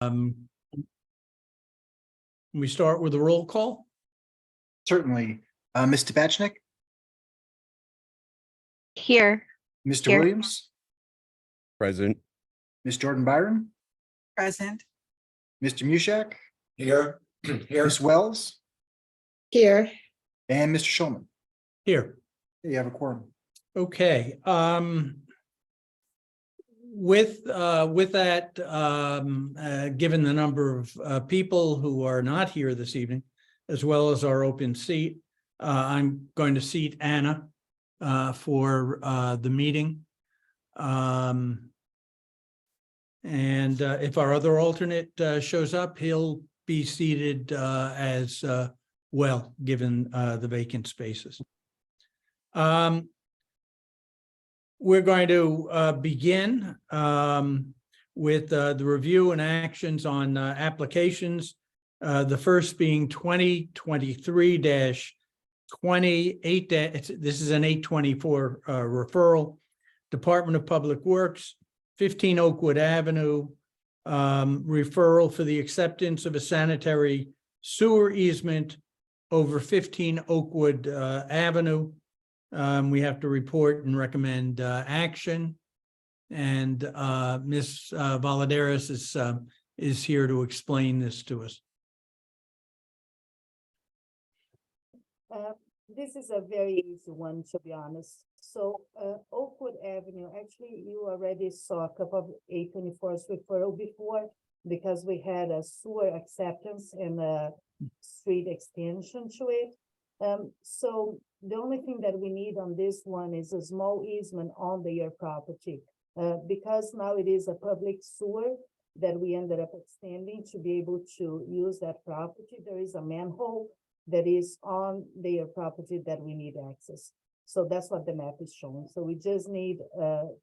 We start with a roll call. Certainly. Ms. Tabachnik, Here. Mr. Here. Williams, Present. Ms. Jordan Byron, Present. Mr. Mushak, Here. Here. Ms. Wells, Here. and Mr. Schulman. Here. You have a quorum. Okay. With that, given the number of people who are not here this evening, as well as our open seat, I'm going to seat Anna for the meeting. And if our other alternate shows up, he'll be seated as well, given the vacant spaces. We're going to begin with the review and actions on applications. The first being 2023-28. This is an 824 referral. Department of Public Works, 15 Oakwood Avenue, referral for the acceptance of a sanitary sewer easement over 15 Oakwood Avenue. We have to report and recommend action. And Ms. Valadares is here to explain this to us. This is a very easy one, to be honest. So Oakwood Avenue, actually, you already saw a couple of 824's referral before, because we had a sewer acceptance and a street extension to it. So the only thing that we need on this one is a small easement on their property. Because now it is a public sewer that we ended up extending to be able to use that property. There is a manhole that is on their property that we need access. So that's what the map is showing. So we just need to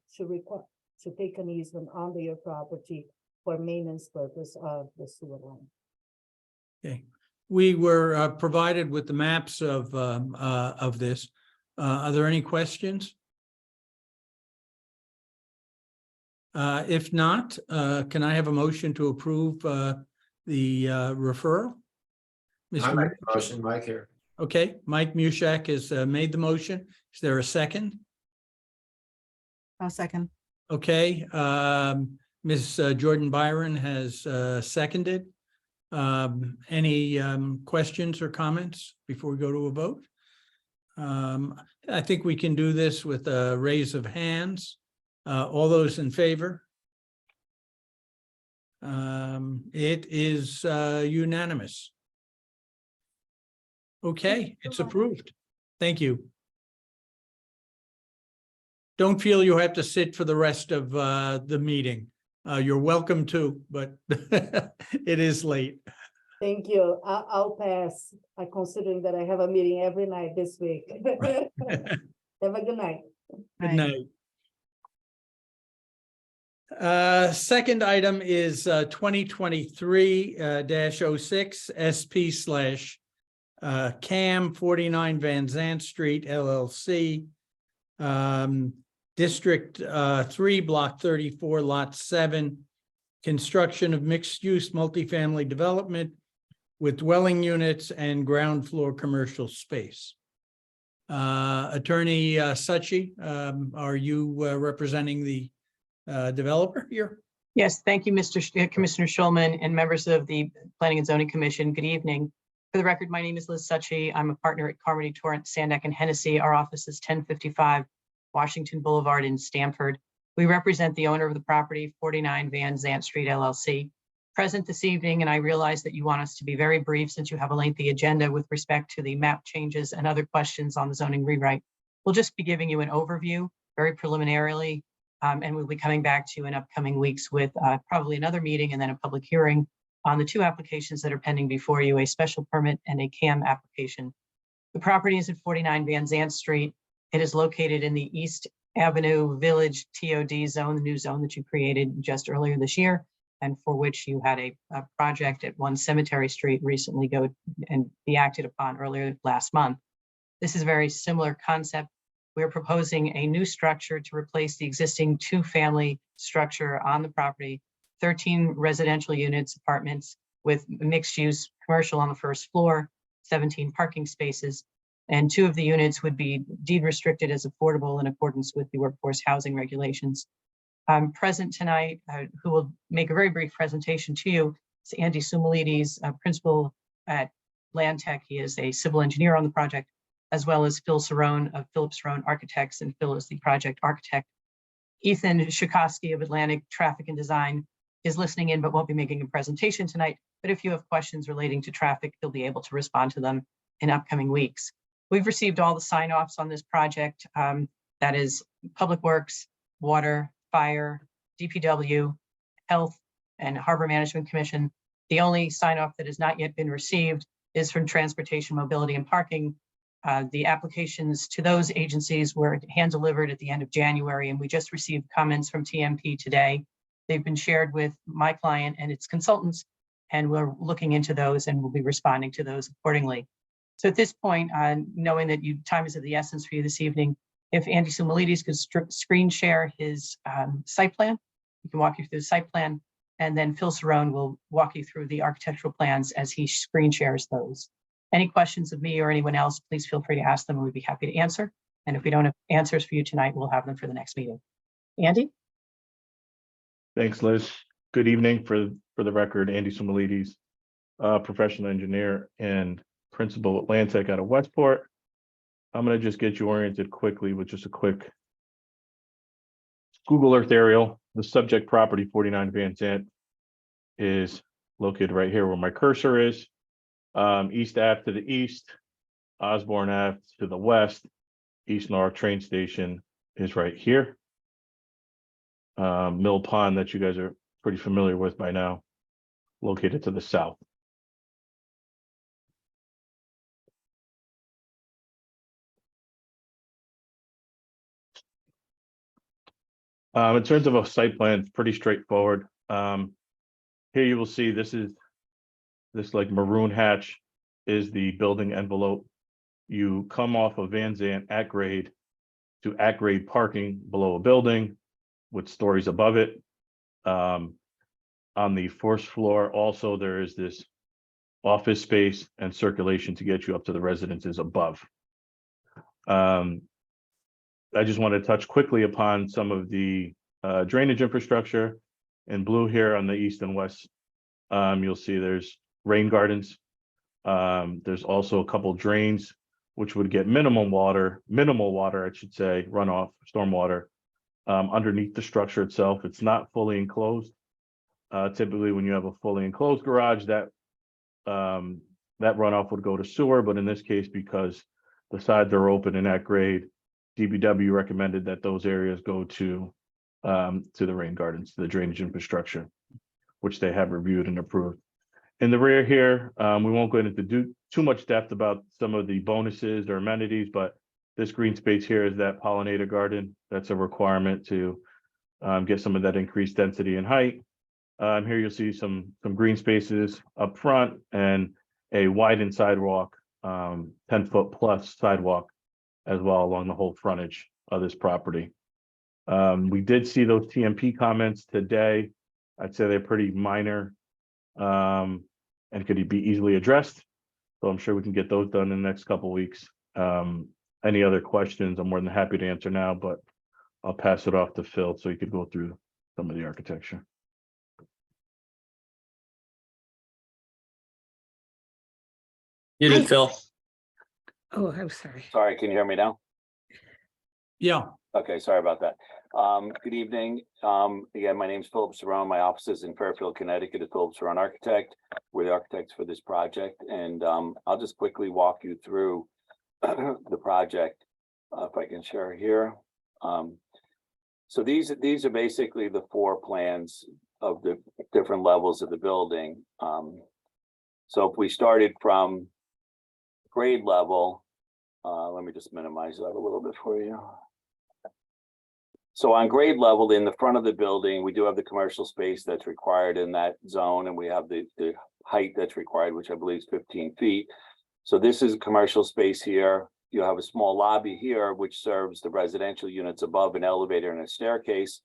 take an easement on their property for maintenance purpose of the sewer line. Okay. We were provided with the maps of this. Are there any questions? If not, can I have a motion to approve the referral? I make the motion, Mike here. Okay, Mike Mushak has made the motion. Is there a second? I'll second. Okay, Ms. Jordan Byron has seconded. Any questions or comments before we go to a vote? I think we can do this with a raise of hands. All those in favor? It is unanimous. Okay, it's approved. Thank you. Don't feel you have to sit for the rest of the meeting. You're welcome to, but it is late. Thank you. I'll pass, considering that I have a meeting every night this week. Have a good night. Good night. Second item is 2023-06 SP/CAM 49 Van Zandt Street LLC. District 3, Block 34, Lot 7. Construction of mixed-use multifamily development with dwelling units and ground floor commercial space. Attorney Suchi, are you representing the developer here? Yes, thank you, Commissioner Schulman and members of the Planning and Zoning Commission. Good evening. For the record, my name is Liz Suchi. I'm a partner at Carmody, Torrance, Sandak, and Hennessy. Our office is 1055 Washington Boulevard in Stamford. We represent the owner of the property, 49 Van Zandt Street LLC. Present this evening, and I realize that you want us to be very brief since you have a lengthy agenda with respect to the map changes and other questions on the zoning rewrite. We'll just be giving you an overview very preliminarily, and we'll be coming back to you in upcoming weeks with probably another meeting and then a public hearing on the two applications that are pending before you, a special permit and a CAM application. The property is at 49 Van Zandt Street. It is located in the East Avenue Village TOD zone, the new zone that you created just earlier this year, and for which you had a project at 1 Cemetery Street recently go and be acted upon earlier last month. This is a very similar concept. We're proposing a new structure to replace the existing two-family structure on the property, 13 residential units, apartments with mixed use commercial on the first floor, 17 parking spaces. And 2 of the units would be deed restricted as affordable in accordance with the workforce housing regulations. Present tonight, who will make a very brief presentation to you, is Andy Sumalides, principal at Land Tech. He is a civil engineer on the project, as well as Phil Cerrone of Phillips Cerrone Architects, and Phil is the project architect. Ethan Shukoski of Atlantic Traffic and Design is listening in, but won't be making a presentation tonight. But if you have questions relating to traffic, he'll be able to respond to them in upcoming weeks. We've received all the sign-offs on this project. That is Public Works, Water, Fire, DPW, Health, and Harbor Management Commission. The only sign-off that has not yet been received is from Transportation, Mobility, and Parking. The applications to those agencies were hand-delivered at the end of January, and we just received comments from TMP today. They've been shared with my client and its consultants, and we're looking into those and we'll be responding to those accordingly. So at this point, knowing that time is of the essence for you this evening, if Andy Sumalides could screen share his site plan, he can walk you through the site plan, and then Phil Cerrone will walk you through the architectural plans as he screen shares those. Any questions of me or anyone else, please feel free to ask them and we'd be happy to answer. And if we don't have answers for you tonight, we'll have them for the next meeting. Andy? Thanks, Liz. Good evening. For the record, Andy Sumalides, professional engineer and principal at Land Tech out of Westport. I'm going to just get you oriented quickly with just a quick Google Earth aerial. The subject property, 49 Van Zandt, is located right here where my cursor is. East Ave to the east, Osborne Ave to the west, East Norwalk train station is right here. Mill Pond, that you guys are pretty familiar with by now, located to the south. In terms of a site plan, it's pretty straightforward. Here you will see this like maroon hatch is the building envelope. You come off of Van Zandt at grade to at grade parking below a building with stories above it. On the first floor, also there is this office space and circulation to get you up to the residences above. I just want to touch quickly upon some of the drainage infrastructure. In blue here on the east and west, you'll see there's rain gardens. There's also a couple drains which would get minimal water, I should say, runoff, stormwater, underneath the structure itself. It's not fully enclosed. Typically, when you have a fully enclosed garage, that runoff would go to sewer, but in this case, because the sides are open and at grade, DPW recommended that those areas go to the rain gardens, to the drainage infrastructure, which they have reviewed and approved. In the rear here, we won't go into too much depth about some of the bonuses or amenities, but this green space here is that pollinator garden. That's a requirement to get some of that increased density and height. Here you'll see some green spaces up front and a widened sidewalk, 10-foot plus sidewalk as well along the whole frontage of this property. We did see those TMP comments today. I'd say they're pretty minor and could be easily addressed. So I'm sure we can get those done in the next couple of weeks. Any other questions, I'm more than happy to answer now, but I'll pass it off to Phil so he could go through some of the architecture. You did, Phil. Oh, I'm sorry. Sorry, can you hear me now? Yeah, Okay, sorry about that. Good evening. Again, my name is Philip Cerrone. My office is in Fairfield, Connecticut at Philip Cerrone Architect. We're the architects for this project, and I'll just quickly walk you through the project, if I can share here. So these are basically the 4 plans of the different levels of the building. So if we started from grade level, let me just minimize that a little bit for you. So on grade level, in the front of the building, we do have the commercial space that's required in that zone, and we have the height that's required, which I believe is 15 feet. So this is a commercial space here. You have a small lobby here, which serves the residential units above, an elevator and a staircase.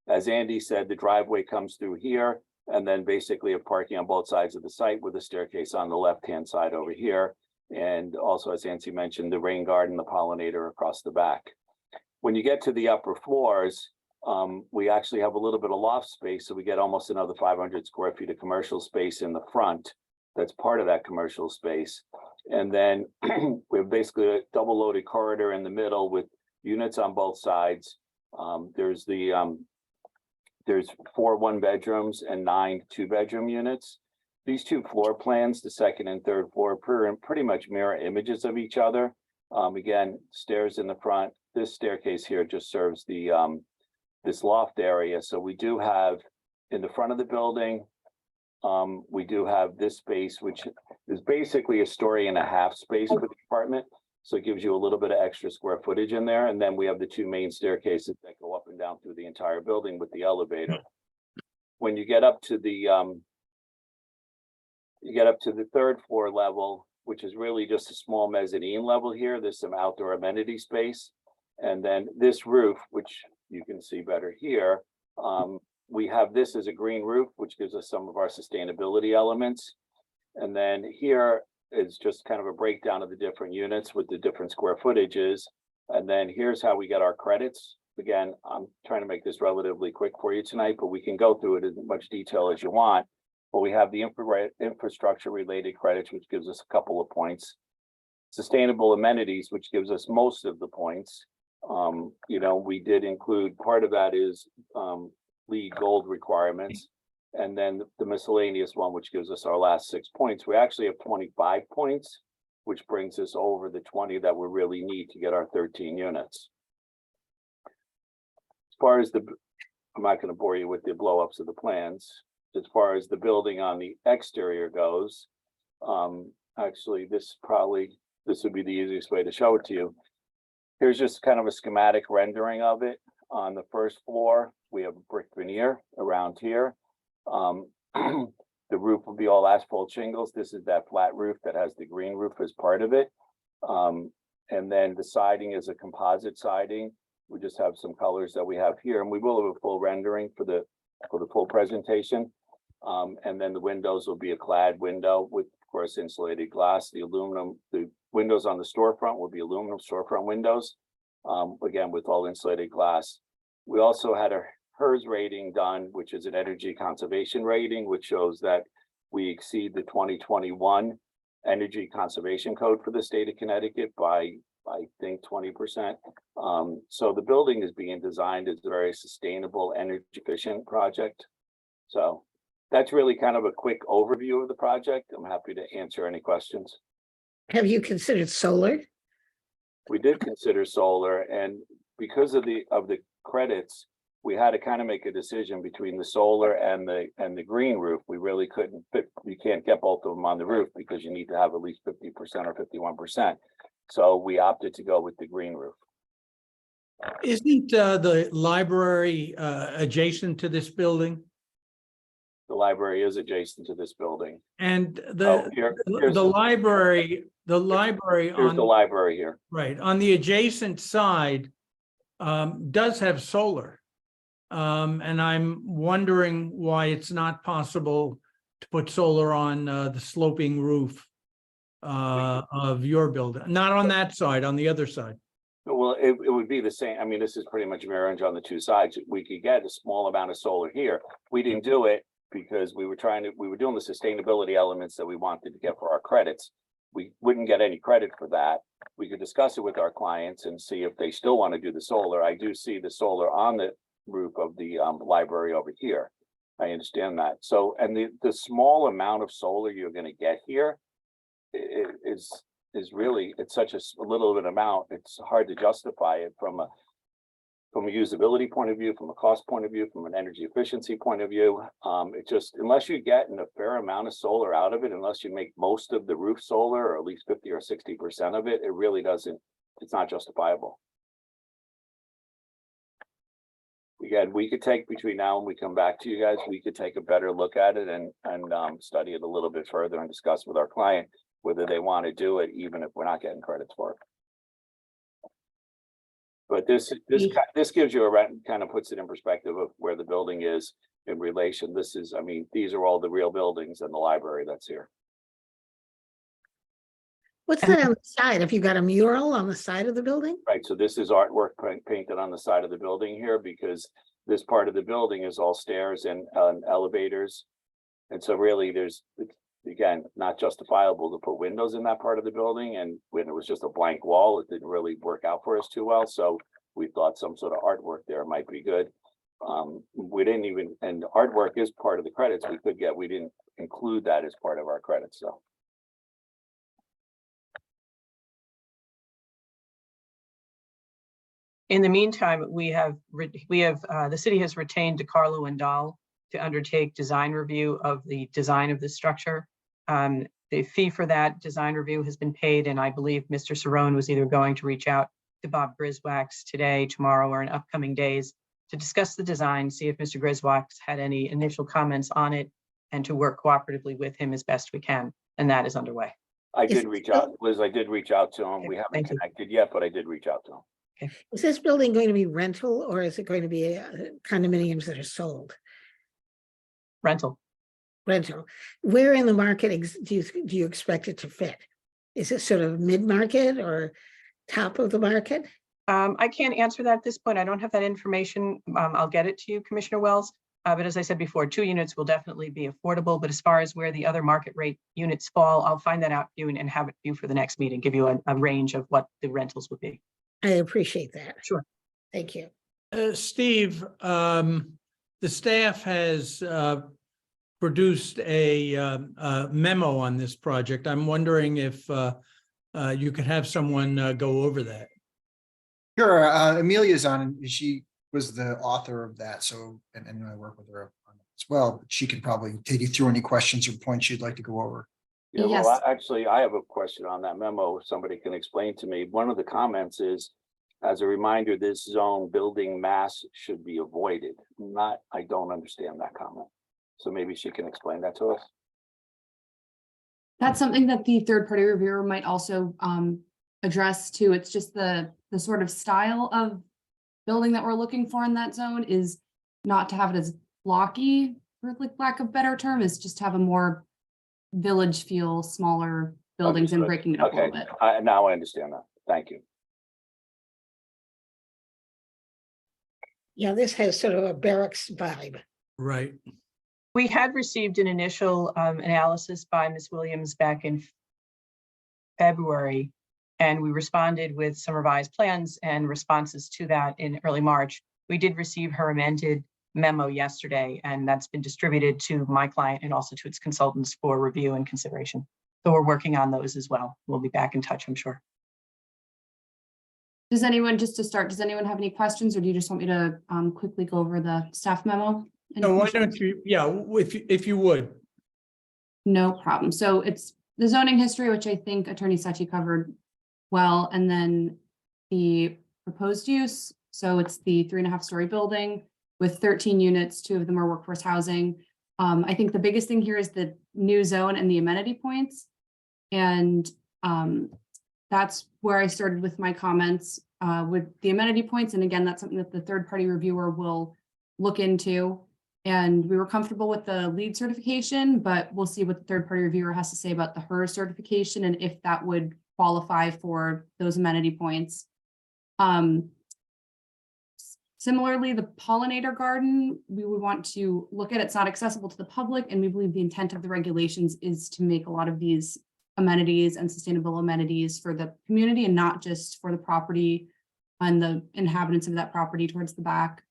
As Andy said, the driveway comes through here. And then basically a parking on both sides of the site with a staircase on the left-hand side over here. And also, as Nancy mentioned, the rain garden, the pollinator across the back. When you get to the upper floors, we actually have a little bit of loft space, so we get almost another 500 square feet of commercial space in the front. That's part of that commercial space. And then we have basically a double loaded corridor in the middle with units on both sides. There's 4 1-bedrooms and 9 2-bedroom units. These 2 floor plans, the second and third floor, pretty much mirror images of each other. Again, stairs in the front. This staircase here just serves the this loft area. So we do have in the front of the building, we do have this space, which is basically a 1.5 story space for the apartment. So it gives you a little bit of extra square footage in there. And then we have the 2 main staircases that go up and down through the entire building with the elevator. When you get up to the 3rd floor level, which is really just a small mezzanine level here, there's some outdoor amenity space. And then this roof, which you can see better here, we have this as a green roof, which gives us some of our sustainability elements. And then here is just kind of a breakdown of the different units with the different square footages. And then here's how we get our credits. Again, I'm trying to make this relatively quick for you tonight, but we can go through it in as much detail as you want. But we have the infrastructure related credits, which gives us a couple of points. Sustainable amenities, which gives us most of the points. We did include part of that is LEED gold requirements. And then the miscellaneous one, which gives us our last 6 points. We actually have 25 points, which brings us over the 20 that we really need to get our 13 units. As far as I'm not going to bore you with the blow ups of the plans. As far as the building on the exterior goes, actually, this would be the easiest way to show it to you. Here's just kind of a schematic rendering of it. On the 1st floor, we have a brick veneer around here. The roof will be all asphalt shingles. This is that flat roof that has the green roof as part of it. And then the siding is a composite siding. We just have some colors that we have here, and we will have a full rendering for the full presentation. And then the windows will be a clad window with, of course, insulated glass. The windows on the storefront will be aluminum storefront windows, again, with all insulated glass. We also had a HERS rating done, which is an energy conservation rating, which shows that we exceed the 2021 energy conservation code for the state of Connecticut by, I think, 20%. So the building is being designed as a very sustainable, energy efficient project. So that's really kind of a quick overview of the project. I'm happy to answer any questions. Have you considered solar? We did consider solar, and because of the credits, we had to kind of make a decision between the solar and the green roof. We really couldn't fit, you can't get both of them on the roof because you need to have at least 50% or 51%. So we opted to go with the green roof. Isn't the library adjacent to this building? The library is adjacent to this building. And Oh, here's the library here's the library here. right, on the adjacent side does have solar. And I'm wondering why it's not possible to put solar on the sloping roof of your building, not on that side, on the other side. Well, it would be the same. I mean, this is pretty much mirror image on the 2 sides. We could get a small amount of solar here. We didn't do it because we were doing the sustainability elements that we wanted to get for our credits. We wouldn't get any credit for that. We could discuss it with our clients and see if they still want to do the solar. I do see the solar on the roof of the library over here. I understand that. So, and the small amount of solar you're going to get here is really, it's such a little bit amount. It's hard to justify it from a usability point of view, from a cost point of view, from an energy efficiency point of view. It just, unless you're getting a fair amount of solar out of it, unless you make most of the roof solar or at least 50 or 60% of it, it really doesn't, it's not justifiable. Again, we could take between now and we come back to you guys, we could take a better look at it and study it a little bit further and discuss with our client whether they want to do it, even if we're not getting credits for it. But this gives you kind of puts it in perspective of where the building is. in relation. This is, I mean, these are all the real buildings and the library that's here. What's that on the side? Have you got a mural on the side of the building? Right, so this is artwork painted on the side of the building here because this part of the building is all stairs and elevators. And so really there's, again, not justifiable to put windows in that part of the building. And when it was just a blank wall, it didn't really work out for us too well. So we thought some sort of artwork there might be good. We didn't even, and artwork is part of the credits we could get. We didn't include that as part of our credits, so. In the meantime, the city has retained DeCarlo and Dahl to undertake design review of the design of the structure. The fee for that design review has been paid, and I believe Mr. Cerrone was either going to reach out to Bob Griswax today, tomorrow, or in upcoming days to discuss the design, see if Mr. Griswax had any initial comments on it, and to work cooperatively with him as best we can. And that is underway. I Is did it reach still- out, Liz, I did reach out to him. Okay, We haven't thank you. connected yet, but I did reach out to him. Is this building going to be rental or is it going to be condominiums that are sold? Rental. Rental. Where in the market do you expect it to fit? Is it sort of mid-market or top of the market? I can't answer that at this point. I don't have that information. I'll get it to you, Commissioner Wells. But as I said before, 2 units will definitely be affordable. But as far as where the other market rate units fall, I'll find that out for you and have it for you for the next meeting, give you a range of what the rentals would be. I appreciate that. Sure. Thank you. Steve, the staff has produced a memo on this project. I'm wondering if you could have someone go over that. Sure, Amelia's on, and she was the author of that, so, and I work with her on it as well. She could probably take you through any questions or points you'd like to go over. Yeah, Yes. well, actually, I have a question on that memo. If somebody can explain to me. One of the comments is, as a reminder, this zone building mass should be avoided. I don't understand that comment. So maybe she can explain that to us. That's something that the third party reviewer might also address too. It's just the sort of style of building that we're looking for in that zone is not to have it as blocky, for lack of better term, is just to have a more village feel, smaller buildings and Understood. breaking it up a Okay, little bit. now I understand that. Thank you. Yeah, this has sort of a barracks vibe. Right. We had received an initial analysis by Ms. Williams back in February, and we responded with some revised plans and responses to that in early March. We did receive her amended memo yesterday, and that's been distributed to my client and also to its consultants for review and consideration. So we're working on those as well. We'll be back in touch, I'm sure. Does anyone, just to start, does anyone have any questions, or do you just want me to quickly go over the staff memo? Any No, why questions? don't you, yeah, if you would. No problem. So it's the zoning history, which I think Attorney Sachi covered well, and then the proposed use. So it's the 3.5-story building with 13 units, 2 of them are workforce housing. I think the biggest thing here is the new zone and the amenity points. And that's where I started with my comments with the amenity points. And again, that's something that the third party reviewer will look into. And we were comfortable with the LEED certification, but we'll see what the third party reviewer has to say about the HERS certification and if that would qualify for those amenity points. Similarly, the pollinator garden, we would want to look at. It's not accessible to the public, and we believe the intent of the regulations is to make a lot of these amenities and sustainable amenities for the community and not just for the property and the inhabitants of that property towards the back.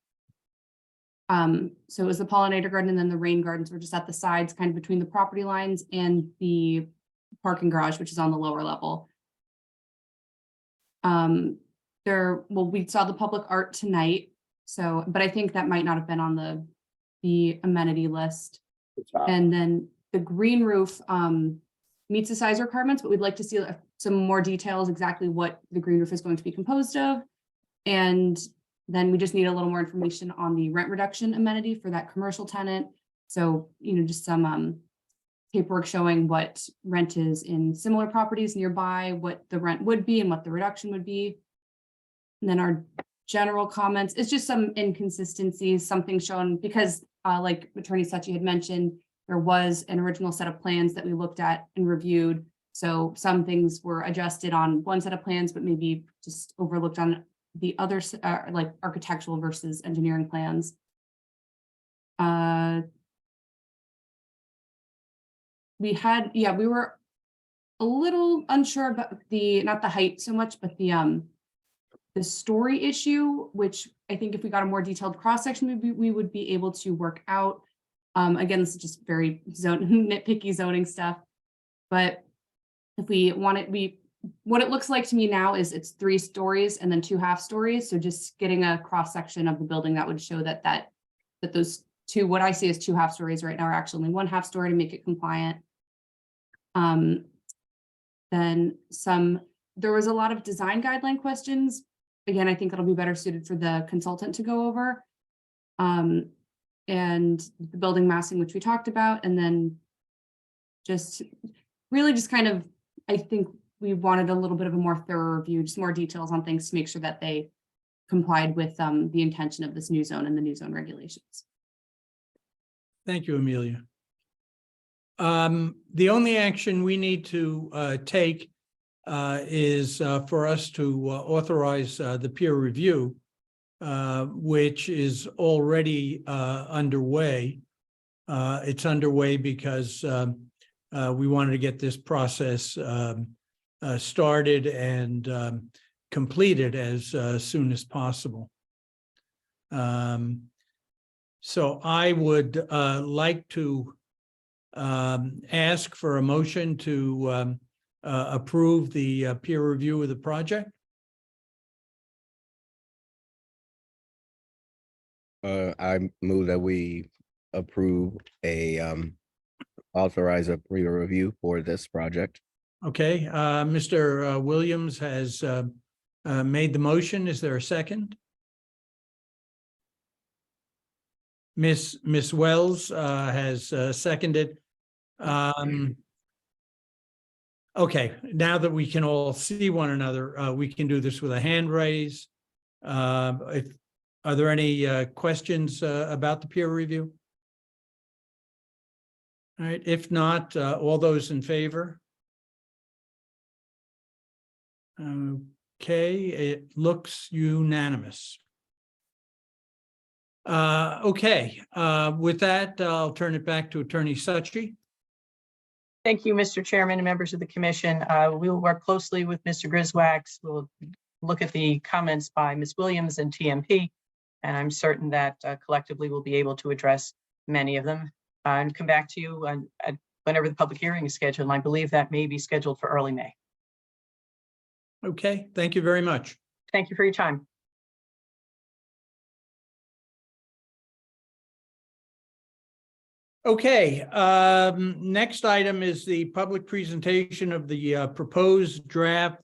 So it was the pollinator garden, and then the rain gardens were just at the sides, kind of between the property lines and the parking garage, which is on the lower level. We saw the public art tonight, so, but I think that might not have been on the amenity list. It's not. And then the green roof meets the size requirements, but we'd like to see some more details, exactly what the green roof is going to be composed of. And then we just need a little more information on the rent reduction amenity for that commercial tenant. So, just some paperwork showing what rent is in similar properties nearby, what the rent would be and what the reduction would be. And then our general comments, it's just some inconsistencies, something shown, because like Attorney Suchi had mentioned, there was an original set of plans that we looked at and reviewed. So some things were adjusted on one set of plans, but maybe just overlooked on the other, like architectural versus engineering plans. We were a little unsure about not the height so much, but the story issue, which I think if we got a more detailed cross-section, we would be able to work out. Again, this is just very nitpicky zoning stuff. But if we want it, what it looks like to me now is it's 3 stories and then 2 half stories. So just getting a cross-section of the building that would show that those 2, what I see as 2 half stories right now are actually only 1 half story to make it compliant. Then there was a lot of design guideline questions. Again, I think it'll be better suited for the consultant to go over. And the building massing, which we talked about, and then just kind of, I think we wanted a little bit of a more thorough review, just more details on things to make sure that they complied with the intention of this new zone and the new zone regulations. Thank you, Amelia. The only action we need to take is for us to authorize the peer review, which is already underway. It's underway because we wanted to get this process started and completed as soon as possible. So I would like to ask for a motion to approve the peer review of the project. I move that we approve authorize a peer review for this project. Okay, Mr. Williams has made the motion. Is there a second? Miss Wells has seconded. Okay, now that we can all see one another, we can do this with a hand raise. Are there any questions about the peer review? All right, if not, all those in favor? Okay, it looks unanimous. Okay, with that, I'll turn it back to Attorney Suchi. Thank you, Mr. Chairman and members of the commission. We will work closely with Mr. Griswax. We'll look at the comments by Ms. Williams and TMP, and I'm certain that collectively we'll be able to address many of them and come back to you at whenever the public hearing is scheduled. And I believe that may be scheduled for early May. Okay, thank you very much. Thank you for your time. Okay, next item is the public presentation of the proposed draft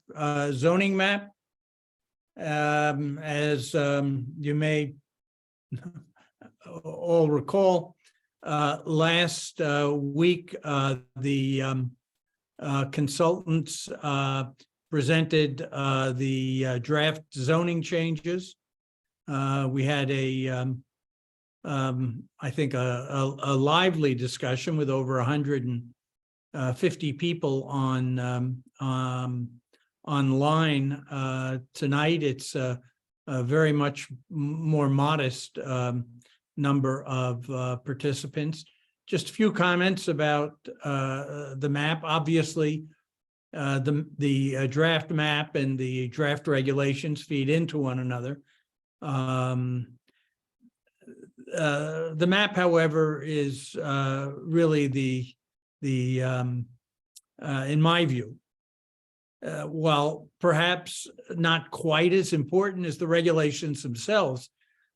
zoning map. As you may all recall, last week the consultants presented the draft zoning changes. We had I think a lively discussion with over 150 people on online tonight. It's a very much more modest number of participants. Just a few comments about the map. Obviously, the draft map and the draft regulations feed into one another. The map, however, is really the in my view, while perhaps not quite as important as the regulations themselves,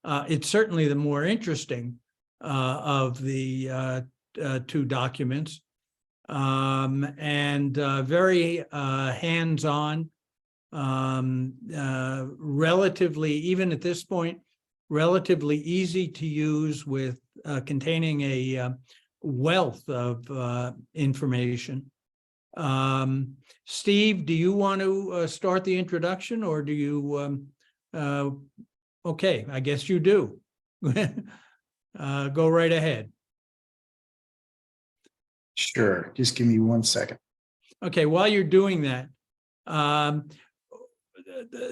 it's certainly the more interesting of the 2 documents, and very hands-on, relatively, even at this point, relatively easy to use, with containing a wealth of information. Steve, do you want to start the introduction, or do you? Okay, I guess you do. Go right ahead. Sure, just give me 1 second. Okay, while you're doing that,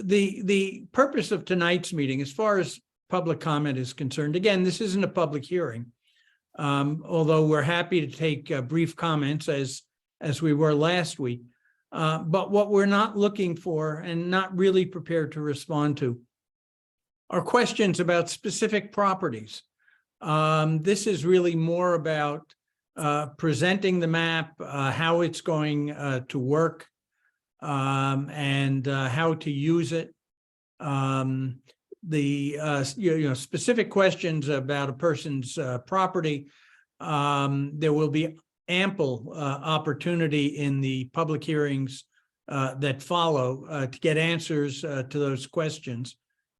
the purpose of tonight's meeting, as far as public comment is concerned, again, this isn't a public hearing. Although we're happy to take brief comments as we were last week. But what we're not looking for and not really prepared to respond to are questions about specific properties. This is really more about presenting the map, how it's going to work, and how to use it. Specific questions about a person's property. There will be ample opportunity in the public hearings that follow to get answers to those questions,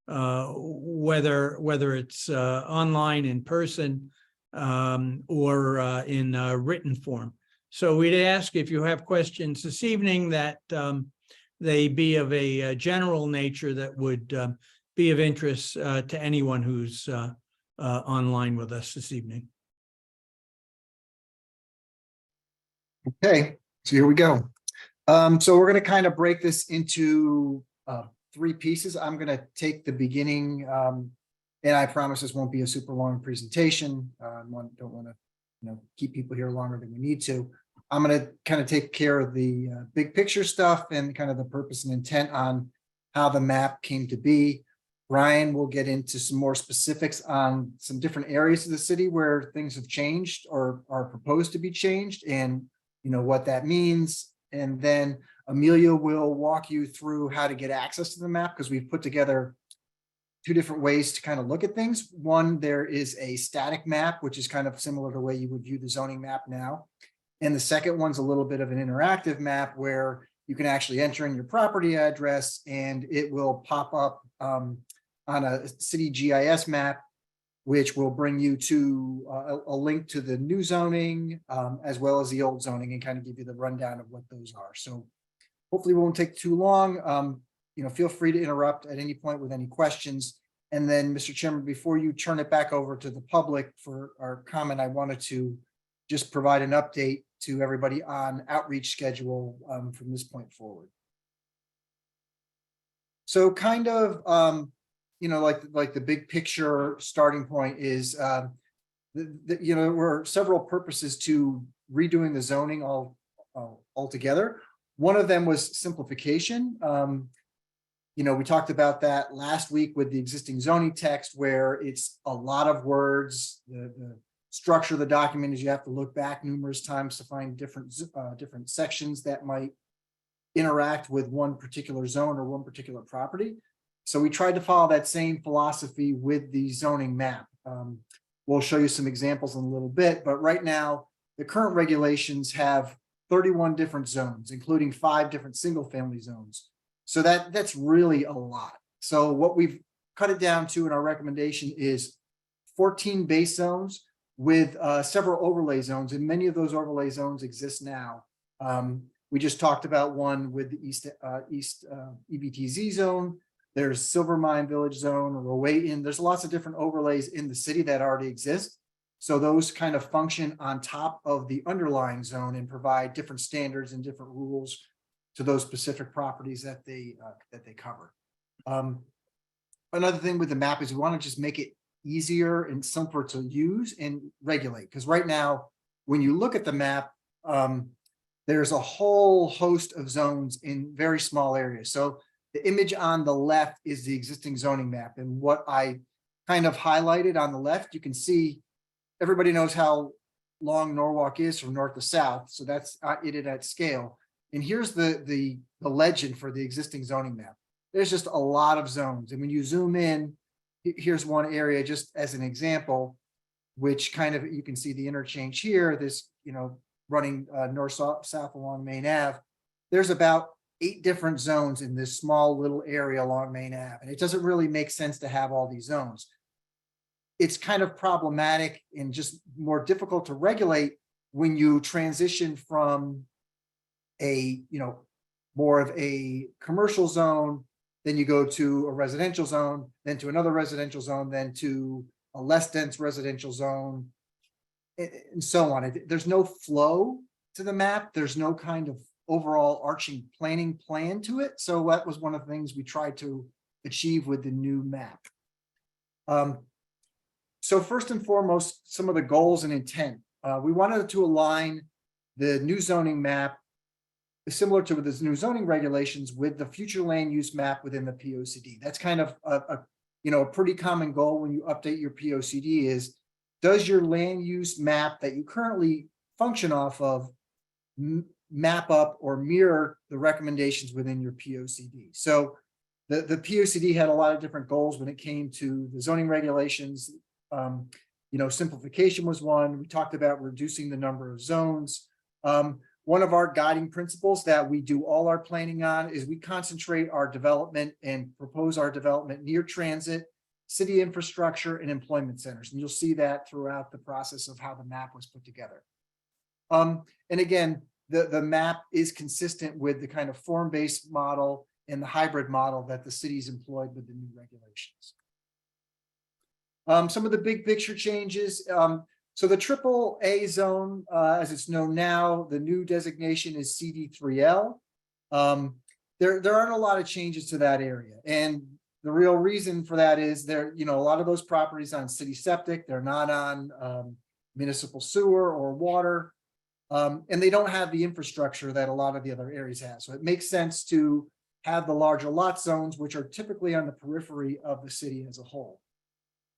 whether it's online, in person, or in written form. So we'd ask if you have questions this evening that they be of a general nature that would be of interest to anyone who's online with us this evening. Okay, so here we go. So we're going to kind of break this into 3 pieces. I'm going to take the beginning, and I promise this won't be a super long presentation. Don't want to keep people here longer than we need to. I'm going to kind of take care of the big picture stuff and kind of the purpose and intent on how the map came to be. Brian will get into some more specifics on some different areas of the city where things have changed or are proposed to be changed, and what that means. And then Amelia will walk you through how to get access to the map, because we've put together 2 different ways to kind of look at things. One, there is a static map, which is kind of similar to the way you would view the zoning map now. And the second one's a little bit of an interactive map where you can actually enter in your property address and it will pop up on a city GIS map, which will bring you to a link to the new zoning as well as the old zoning, and kind of give you the rundown of what those are. So hopefully it won't take too long. Feel free to interrupt at any point with any questions. And then, Mr. Chairman, before you turn it back over to the public for our comment, I wanted to just provide an update to everybody on outreach schedule from this point forward. So kind of, like the big picture starting point is, there were several purposes to redoing the zoning altogether. One of them was simplification. We talked about that last week with the existing zoning text, where it's a lot of words. The structure of the document is you have to look back numerous times to find different sections that might interact with one particular zone or one particular property. So we tried to follow that same philosophy with the zoning map. We'll show you some examples in a little bit, but right now the current regulations have 31 different zones, including 5 different single-family zones. So that's really a lot. So what we've cut it down to in our recommendation is 14 base zones with several overlay zones, and many of those overlay zones exist now. We just talked about one with the East EBTZ zone. There's Silver Mine Village Zone, Rowayton. There's lots of different overlays in the city that already exist. So those kind of function on top of the underlying zone and provide different standards and different rules to those specific properties that they cover. Another thing with the map is we want to just make it easier and simpler to use and regulate. Because right now, when you look at the map, there's a whole host of zones in very small areas. So the image on the left is the existing zoning map. And what I kind of highlighted on the left, you can see everybody knows how long Norwalk is from north to south. So that's it at scale. And here's the legend for the existing zoning map. There's just a lot of zones. And when you zoom in, here's one area just as an example, which kind of, you can see the interchange here, this, running north-south along Main Ave. There's about 8 different zones in this small little area along Main Ave. And it doesn't really make sense to have all these zones. It's kind of problematic and just more difficult to regulate when you transition from a, more of a commercial zone, then you go to a residential zone, then to another residential zone, then to a less dense residential zone, and so on. There's no flow to the map. There's no kind of overall arching planning plan to it. So that was one of the things we tried to achieve with the new map. So first and foremost, some of the goals and intent. We wanted to align the new zoning map similar to the new zoning regulations with the future land use map within the POCD. That's kind of a pretty common goal when you update your POCD is, does your land use map that you currently function off of map up or mirror the recommendations within your POCD? So the POCD had a lot of different goals when it came to the zoning regulations. Simplification was one. We talked about reducing the number of zones. One of our guiding principles that we do all our planning on is we concentrate our development and propose our development near transit, city infrastructure, and employment centers. And you'll see that throughout the process of how the map was put together. And again, the map is consistent with the kind of form-based model and the hybrid model that the city's employed with the new regulations. Some of the big picture changes. So the AAA zone, as it's known now, the new designation is CD3L. There aren't a lot of changes to that area. And the real reason for that is a lot of those properties on city septic, they're not on municipal sewer or water. And they don't have the infrastructure that a lot of the other areas have. So it makes sense to have the larger lot zones, which are typically on the periphery of the city as a whole.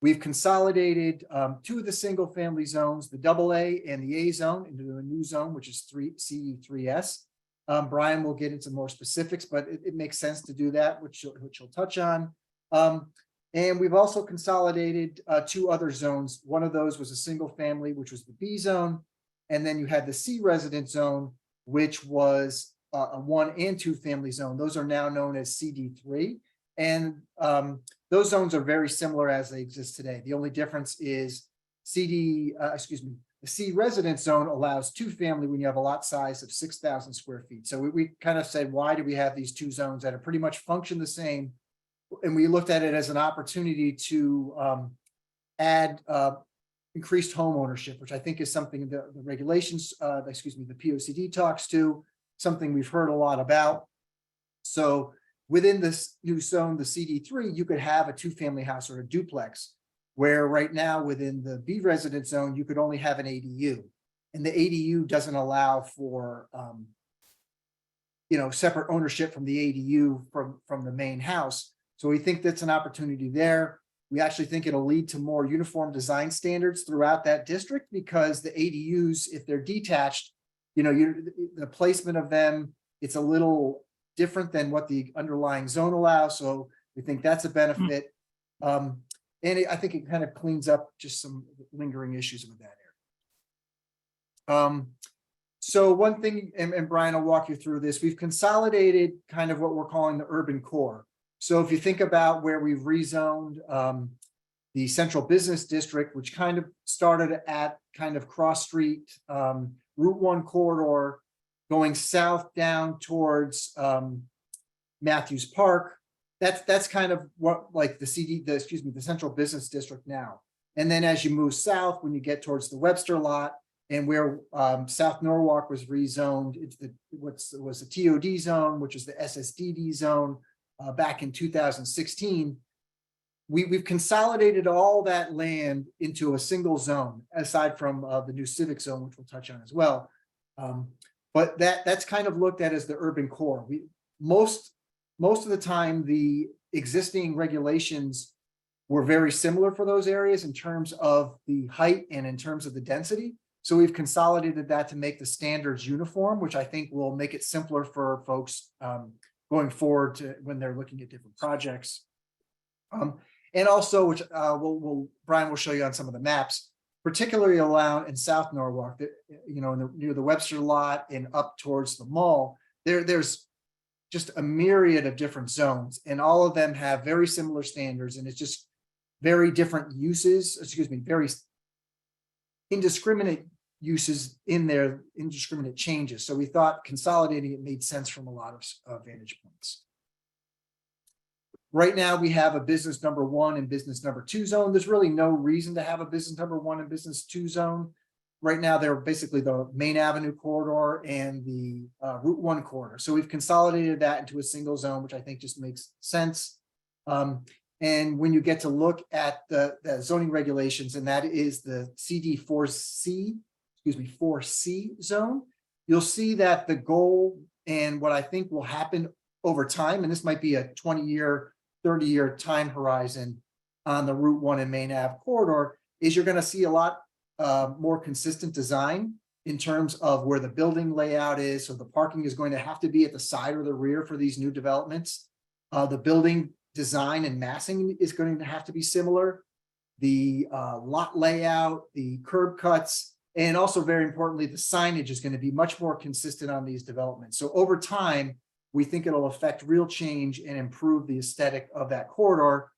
We've consolidated two of the single family zones, the AA and the A zone, into a new zone, which is CE3S. Brian will get into more specifics, but it makes sense to do that, which he'll touch on. And we've also consolidated two other zones. One of those was a single family, which was the B zone. And then you had the C resident zone, which was a 1 and 2 family zone. Those are now known as CD3. And those zones are very similar as they exist today. The only difference is the C resident zone allows 2 family when you have a lot size of 6,000 square feet. So we kind of said, why do we have these 2 zones that are pretty much function the same? And we looked at it as an opportunity to add increased home ownership, which I think is something the regulations, the POCD talks to, something we've heard a lot about. So within this new zone, the CD3, you could have a 2-family house or a duplex, where right now within the B resident zone, you could only have an ADU. And the ADU doesn't allow for, separate ownership from the ADU from the main house. So we think that's an opportunity there. We actually think it'll lead to more uniform design standards throughout that district, because the ADUs, if they're detached, the placement of them, it's a little different than what the underlying zone allows. So we think that's a benefit. And I think it kind of cleans up just some lingering issues with that area. So one thing, and Brian will walk you through this, we've consolidated kind of what we're calling the urban core. So if you think about where we've rezoned the central business district, which kind of started at kind of Cross Street, Route 1 corridor, going south down towards Matthews Park. That's kind of what like the central business district now. And then as you move south, when you get towards the Webster lot and where South Norwalk was rezoned, it's was the TOD zone, which is the SSDD zone back in 2016. We've consolidated all that land into a single zone, aside from the new civic zone, which we'll touch on as well. But that's kind of looked at as the urban core. Most of the time, the existing regulations were very similar for those areas in terms of the height and in terms of the density. So we've consolidated that to make the standards uniform, which I think will make it simpler for folks going forward when they're looking at different projects. And also, which Brian will show you on some of the maps, particularly around in South Norwalk, near the Webster lot and up towards the mall, there's just a myriad of different zones, and all of them have very similar standards, and it's just very different uses, very indiscriminate uses in their indiscriminate changes. So we thought consolidating it made sense from a lot of vantage points. Right now, we have a business number 1 and business number 2 zone. There's really no reason to have a business number 1 and business 2 zone. Right now, they're basically the Main Avenue corridor and the Route 1 corridor. So we've consolidated that into a single zone, which I think just makes sense. And when you get to look at the zoning regulations, and that is the CD4C, 4C zone, you'll see that the goal and what I think will happen over time, and this might be a 20-year, 30-year time horizon on the Route 1 and Main Ave corridor, is you're going to see a lot more consistent design in terms of where the building layout is. So the parking is going to have to be at the side or the rear for these new developments. The building design and massing is going to have to be similar. The lot layout, the curb cuts, and also very importantly, the signage is going to be much more consistent on these developments. So over time, we think it'll affect real change and improve the aesthetic of that corridor,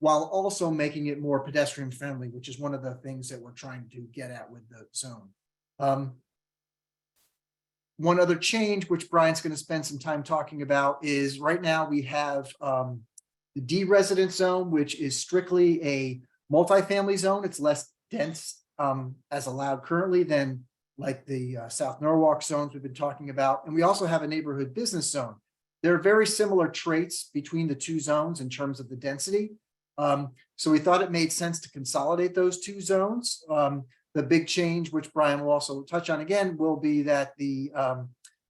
while also making it more pedestrian friendly, which is one of the things that we're trying to get at with the zone. One other change, which Brian's going to spend some time talking about, is right now we have the D residence zone, which is strictly a multifamily zone. It's less dense as allowed currently than like the South Norwalk zones we've been talking about. And we also have a neighborhood business zone. There are very similar traits between the two zones in terms of the density. So we thought it made sense to consolidate those two zones. The big change, which Brian will also touch on again, will be that the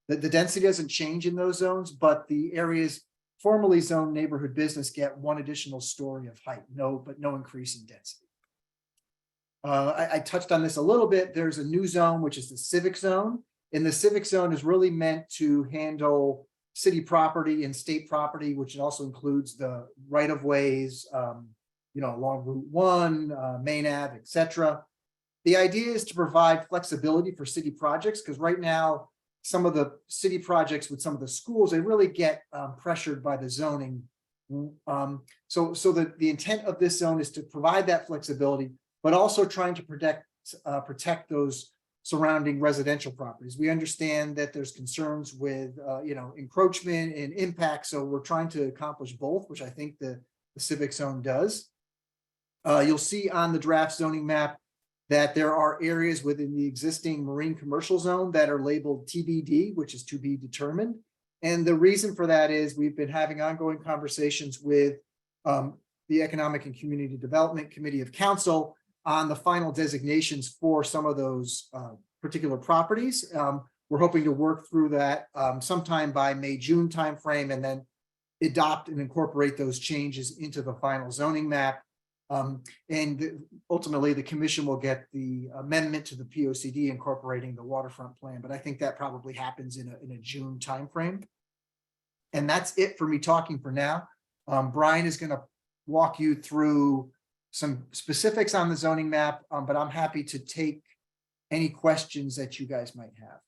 density doesn't change in those zones, but the areas formerly zoned neighborhood business get 1 additional story of height, but no increase in density. I touched on this a little bit. There's a new zone, which is the civic zone. And the civic zone is really meant to handle city property and state property, which also includes the right-of-ways, along Route 1, Main Ave, et cetera. The idea is to provide flexibility for city projects, because right now, some of the city projects with some of the schools, they really get pressured by the zoning. So the intent of this zone is to provide that flexibility, but also trying to protect those surrounding residential properties. We understand that there's concerns with encroachment and impact, so we're trying to accomplish both, which I think the civic zone does. You'll see on the draft zoning map that there are areas within the existing marine commercial zone that are labeled TBD, which is to be determined. And the reason for that is we've been having ongoing conversations with the Economic and Community Development Committee of Council on the final designations for some of those particular properties. We're hoping to work through that sometime by May, June timeframe, and then adopt and incorporate those changes into the final zoning map. And ultimately, the commission will get the amendment to the POCD incorporating the waterfront plan. But I think that probably happens in a June timeframe. And that's it for me talking for now. Brian is going to walk you through some specifics on the zoning map, but I'm happy to take any questions that you guys might have.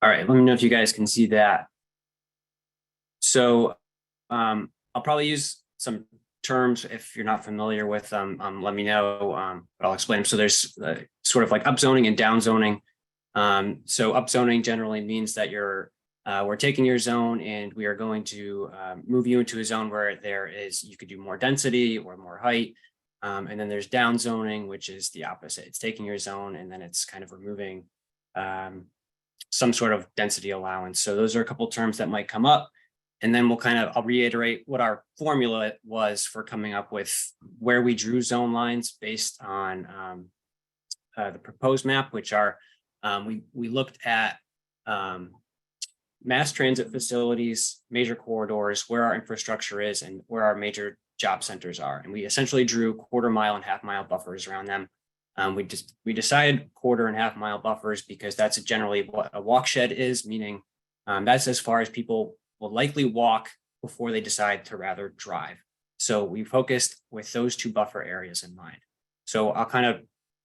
All right, let me know if you guys can see that. So I'll probably use some terms if you're not familiar with them. Let me know, but I'll explain them. So there's sort of like upzoning and downzoning. So upzoning generally means that we're taking your zone and we are going to move you into a zone where you could do more density or more height. And then there's downzoning, which is the opposite. It's taking your zone and then it's kind of removing some sort of density allowance. So those are a couple of terms that might come up. And then I'll reiterate what our formula was for coming up with where we drew zone lines based on the proposed map, which are, we looked at mass transit facilities, major corridors, where our infrastructure is and where our major job centers are. And we essentially drew 1/4 mile and 1/2 mile buffers around them. We decided 1/4 and 1/2 mile buffers because that's generally what a walk shed is, meaning that's as far as people will likely walk before they decide to rather drive. So we focused with those 2 buffer areas in mind. So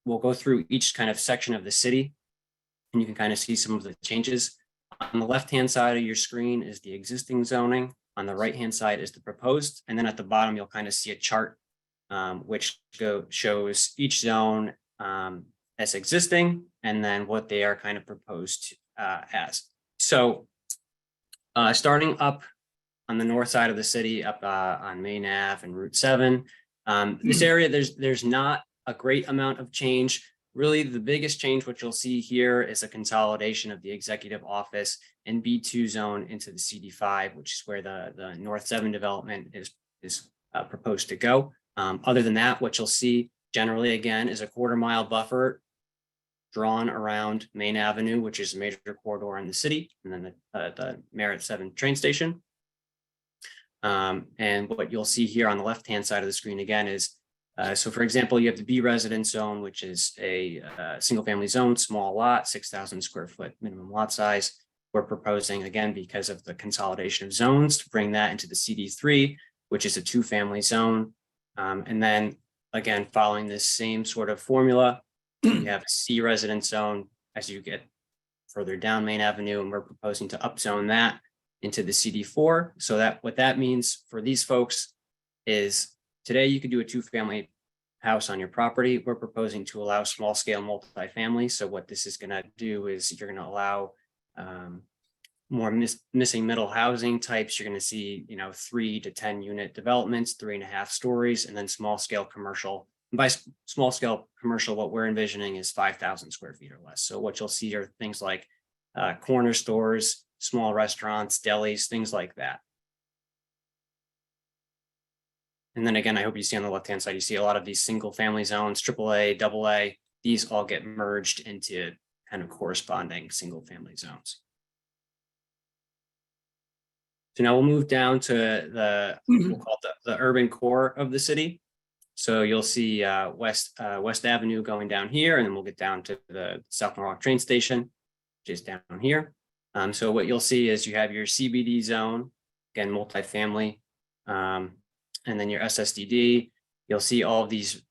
we'll go through each kind of section of the city and you can kind of see some of the changes. On the left-hand side of your screen is the existing zoning. On the right-hand side is the proposed, and then at the bottom, you'll kind of see a chart which shows each zone as existing and then what they are kind of proposed as. So starting up on the north side of the city, up on Main Ave and Route 7, this area, there's not a great amount of change. Really, the biggest change, what you'll see here, is a consolidation of the executive office and B2 zone into the CD5, which is where the North 7 development is proposed to go. Other than that, what you'll see generally, again, is a quarter-mile buffer drawn around Main Avenue, which is a major corridor in the city, and then the Merritt 7 train station. And what you'll see here on the left-hand side of the screen again is, so for example, you have the B residence zone, which is a single-family zone, small lot, 6,000 square foot minimum lot size. We're proposing, again, because of the consolidation of zones, to bring that into the CD3, which is a 2-family zone. And then, again, following this same sort of formula, you have a C residence zone as you get further down Main Avenue, and we're proposing to upzone that into the CD4. So that what that means for these folks is today you could do a 2-family house on your property. We're proposing to allow small scale multifamily. So what this is going to do is you're going to allow more missing middle housing types. You're going to see, 3 to 10 unit developments, 3.5 stories, and then small scale commercial. And by small scale commercial, what we're envisioning is 5,000 square feet or less. So what you'll see are things like corner stores, small restaurants, delis, things like that. And then again, I hope you see on the left-hand side, you see a lot of these single family zones, AAA, AA, these all get merged into kind of corresponding single family zones. So now we'll move down to we'll call it the urban core of the city. So you'll see West Avenue going down here, and then we'll get down to the South Norwalk train station, which is down here. So what you'll see is you have your CBD zone, again, multifamily, and then your SSDD. You'll see all of these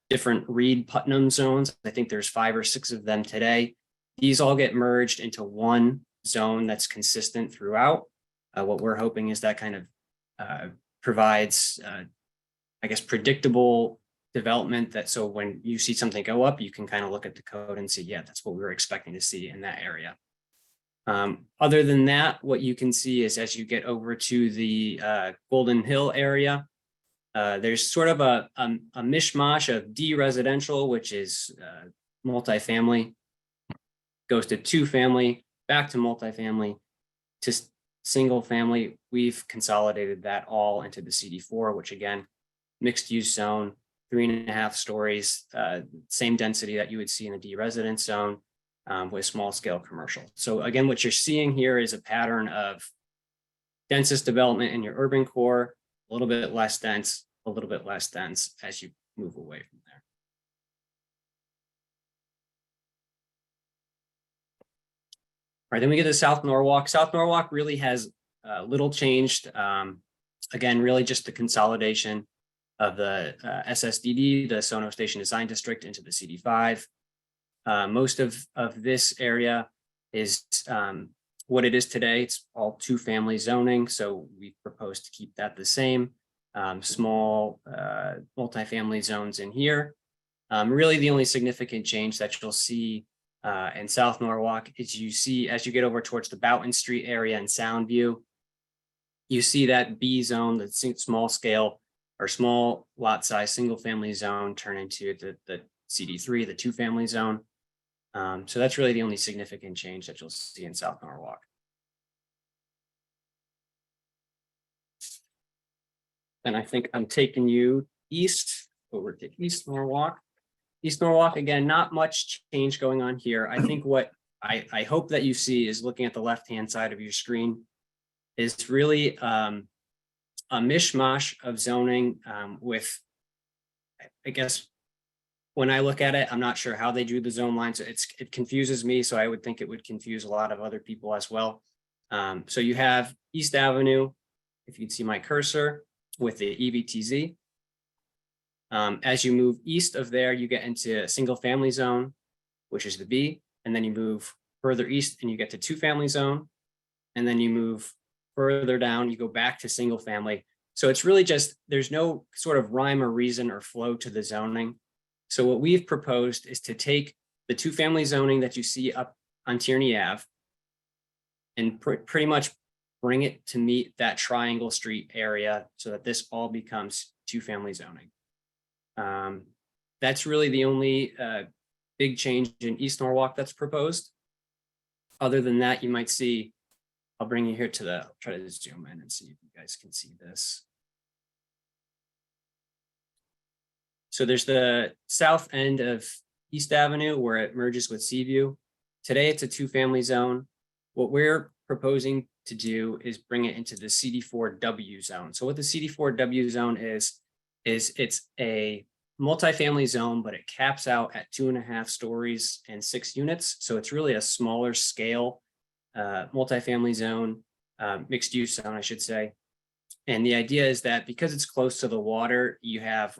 different Reed Putnam zones. I think there's 5 or 6 of them today. These all get merged into one zone that's consistent throughout. What we're hoping is that kind of provides, I guess, predictable development that so when you see something go up, you can kind of look at the code and see, yeah, that's what we were expecting to see in that area. Other than that, what you can see is as you get over to the Golden Hill area, there's sort of a mishmash of D residential, which is multifamily, goes to 2-family, back to multifamily, to single family. We've consolidated that all into the CD4, which again, mixed use zone, 3.5 stories, same density that you would see in the D residence zone with small scale commercial. So again, what you're seeing here is a pattern of densest development in your urban core, a little bit less dense, a little bit less dense as you move away from there. All right, then we get to South Norwalk. South Norwalk really has little changed. Again, really just the consolidation of the SSDD, the Sono Station Design District, into the CD5. Most of this area is what it is today. It's all 2-family zoning, so we propose to keep that the same. Small multifamily zones in here. Really, the only significant change that you'll see in South Norwalk is you see as you get over towards the Boughton Street area and Soundview, you see that B zone, the small scale or small lot size single family zone turn into the CD3, the 2-family zone. So that's really the only significant change that you'll see in South Norwalk. And I think I'm taking you east over to East Norwalk. East Norwalk, again, not much change going on here. I think what I hope that you see is looking at the left-hand side of your screen is really a mishmash of zoning with, I guess, when I look at it, I'm not sure how they drew the zone lines. It confuses me, so I would think it would confuse a lot of other people as well. So you have East Avenue, if you'd see my cursor, with the EVTZ. As you move east of there, you get into a single family zone, which is the B, and then you move further east and you get to 2-family zone, and then you move further down, you go back to single family. So it's really just, there's no sort of rhyme or reason or flow to the zoning. So what we've proposed is to take the two-family zoning that you see up on Tierney Ave and pretty much bring it to meet that Triangle Street area so that this all becomes two-family zoning. That's really the only big change in East Norwalk that's proposed. Other than that, you might see, I'll bring you here to the, I'll try to zoom in and see if you guys can see this. So there's the south end of East Avenue where it merges with Seaview. Today, it's a two-family zone. What we're proposing to do is bring it into the CD4W zone. So what the CD4W zone is it's a multifamily zone, but it caps out at 2.5 stories and 6 units. So it's really a smaller scale multifamily zone, mixed use zone, I should say. And the idea is that because it's close to the water, you have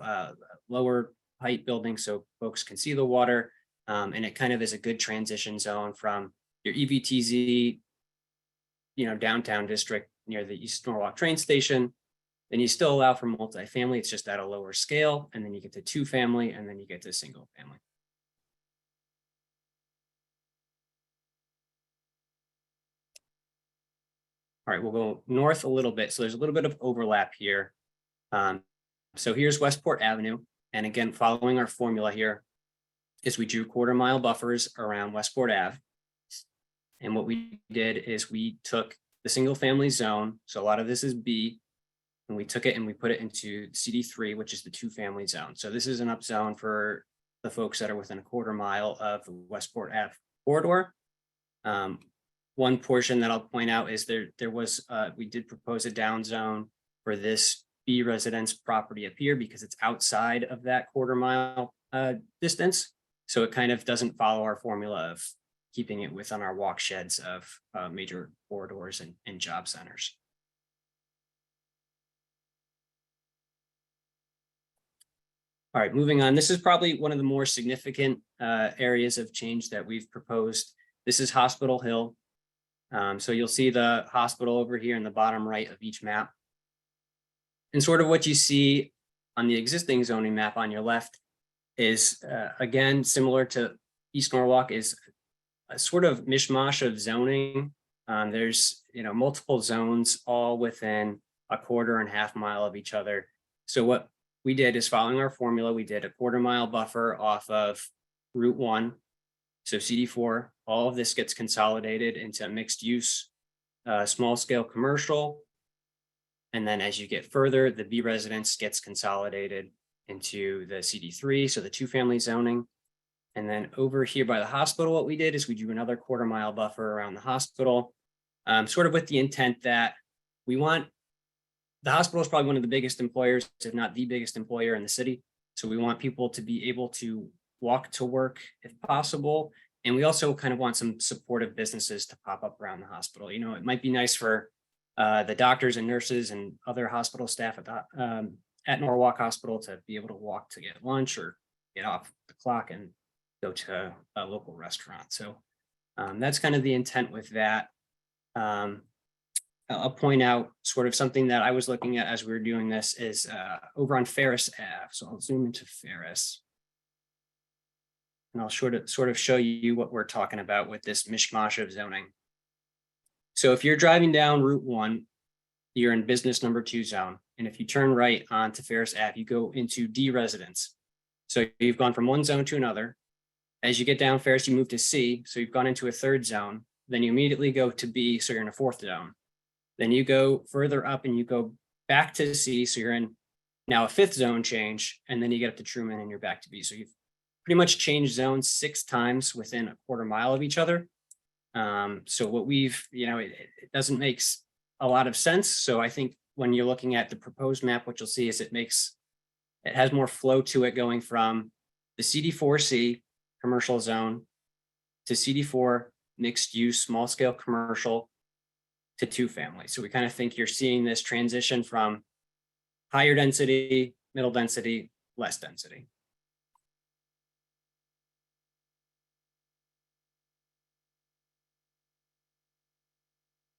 lower height buildings so folks can see the water. And it kind of is a good transition zone from your EVTZ, downtown district near the East Norwalk train station. Then you still allow for multifamily, it's just at a lower scale. And then you get to two-family, and then you get to single family. All right, we'll go north a little bit. So there's a little bit of overlap here. So here's Westport Avenue. And again, following our formula here is we drew 1/4 mile buffers around Westport Ave. And what we did is we took the single family zone. So a lot of this is B, and we took it and we put it into CD3, which is the two-family zone. So this is an up zone for the folks that are within 1/4 mile of the Westport Ave corridor. One portion that I'll point out is there was, we did propose a down zone for this B residence property up here because it's outside of that 1/4 mile distance. So it kind of doesn't follow our formula of keeping it within our walk sheds of major corridors and job centers. All right, moving on. This is probably one of the more significant areas of change that we've proposed. This is Hospital Hill. So you'll see the hospital over here in the bottom right of each map. And sort of what you see on the existing zoning map on your left is, again, similar to East Norwalk, is a sort of mishmash of zoning. There's, multiple zones all within 1/4.5 mile of each other. So what we did is, following our formula, we did a 1/4 mile buffer off of Route 1. So CD4, all of this gets consolidated into mixed use, small scale commercial. And then as you get further, the B residence gets consolidated into the CD3, so the two-family zoning. And then over here by the hospital, what we did is we drew another 1/4 mile buffer around the hospital, sort of with the intent that we want, the hospital is probably one of the biggest employers, if not the biggest employer in the city. So we want people to be able to walk to work if possible. And we also kind of want some supportive businesses to pop up around the hospital. It might be nice for the doctors and nurses and other hospital staff at Norwalk Hospital to be able to walk to get lunch or get off the clock and go to a local restaurant. So that's kind of the intent with that. I'll point out sort of something that I was looking at as we were doing this is over on Ferris Ave. So I'll zoom into Ferris. And I'll sort of show you what we're talking about with this mishmash of zoning. So if you're driving down Route 1, you're in business number 2 zone. And if you turn right onto Ferris Ave, you go into D residence. So you've gone from one zone to another. As you get down Ferris, you move to C. So you've gone into a 3rd zone. Then you immediately go to B. So you're in a 4th zone. Then you go further up and you go back to C. So you're in now a 5th zone change. And then you get up to Truman and you're back to B. So you've pretty much changed zones 6 times within 1/4 mile of each other. So what we've, it doesn't make a lot of sense. So I think when you're looking at the proposed map, what you'll see is it has more flow to it, going from the CD4C commercial zone to CD4 mixed use, small scale commercial to two-family. So we kind of think you're seeing this transition from higher density, middle density, less density.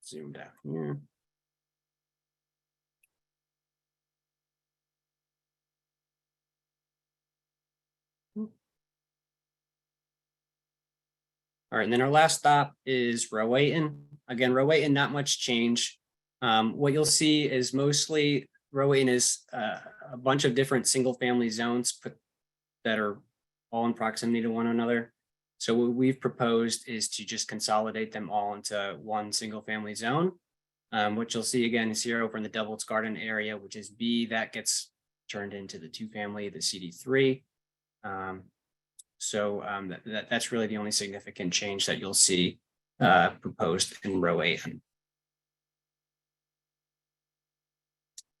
Zoom down here. All right, and then our last stop is Rowayton. Again, Rowayton, not much change. What you'll see is mostly Rowayton is a bunch of different single-family zones that are all in proximity to one another. So what we've proposed is to just consolidate them all into one single-family zone. What you'll see again is here over in the Devil's Garden area, which is B, that gets turned into the two-family, the CD3. That's really the only significant change that you'll see proposed in row 8.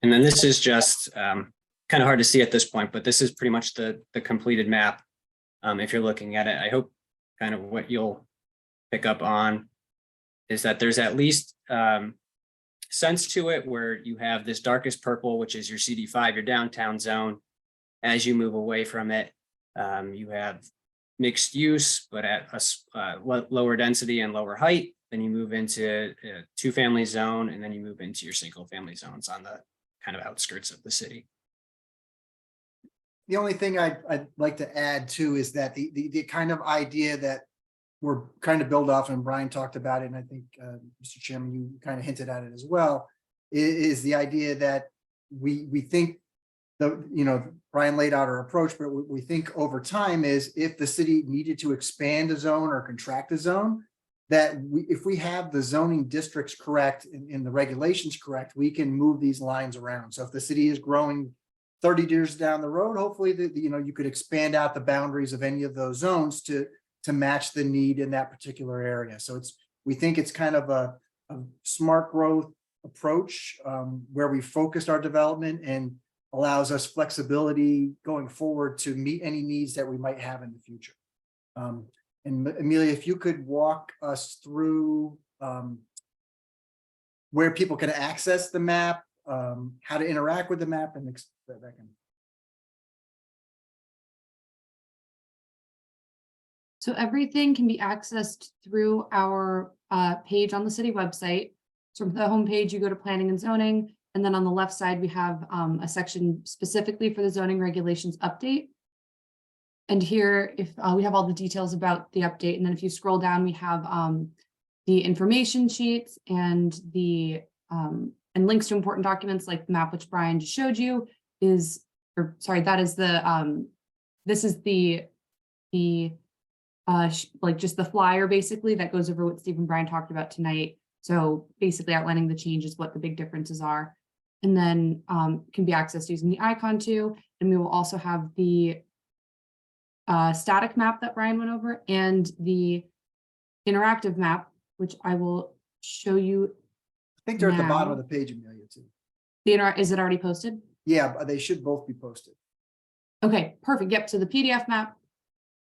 And then this is just kind of hard to see at this point, but this is pretty much the completed map. If you're looking at it, I hope kind of what you'll pick up on is that there's at least sense to it where you have this darkest purple, which is your CD5, your downtown zone. As you move away from it, you have mixed use, but at a lower density and lower height. Then you move into a two-family zone, and then you move into your single-family zones on the kind of outskirts of the city. The only thing I'd like to add too is that the kind of idea that we're kind of build off, and Brian talked about it, and I think, Mr. Chairman, you kind of hinted at it as well, is the idea that we think Brian laid out our approach, but we think over time is if the city needed to expand a zone or contract a zone, that if we have the zoning districts correct and the regulations correct, we can move these lines around. So if the city is growing 30 years down the road, hopefully you could expand out the boundaries of any of those zones to match the need in that particular area. So we think it's kind of a smart growth approach where we focused our development and allows us flexibility going forward to meet any needs that we might have in the future. And Amelia, if you could walk us through where people can access the map, how to interact with the map, and that can. So everything can be accessed through our page on the city website. So from the homepage, you go to planning and zoning, and then on the left side, we have a section specifically for the zoning regulations update. And here, if we have all the details about the update, and then if you scroll down, we have the information sheets and the and links to important documents like the map, which Brian just showed you that is the this is the like just the flyer basically that goes over what Steve and Brian talked about tonight. So basically outlining the changes, what the big differences are, and then can be accessed using the icon too. And we will also have the static map that Brian went over and the interactive map, which I will show you. I think they're at the bottom now. of the page, Amelia, too. Is it already posted? Yeah, but they should both be posted. Okay, perfect. Yep. So the PDF map,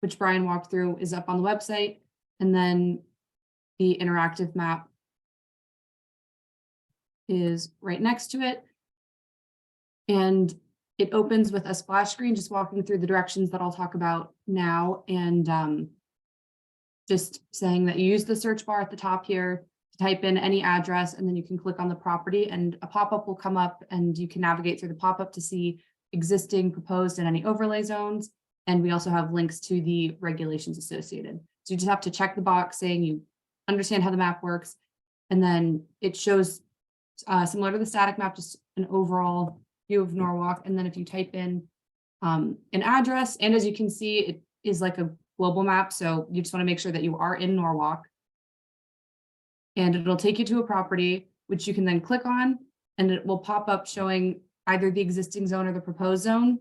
which Brian walked through, is up on the website. And then the interactive map is right next to it. And it opens with a splash screen, just walking through the directions that I'll talk about now. And just saying that you use the search bar at the top here to type in any address, and then you can click on the property and a pop-up will come up and you can navigate through the pop-up to see existing, proposed, and any overlay zones. And we also have links to the regulations associated. So you just have to check the box saying you understand how the map works. And then it shows similar to the static map, just an overall view of Norwalk. And then if you type in an address, and as you can see, it is like a global map. So you just want to make sure that you are in Norwalk. And it'll take you to a property, which you can then click on, and it will pop up showing either the existing zone or the proposed zone.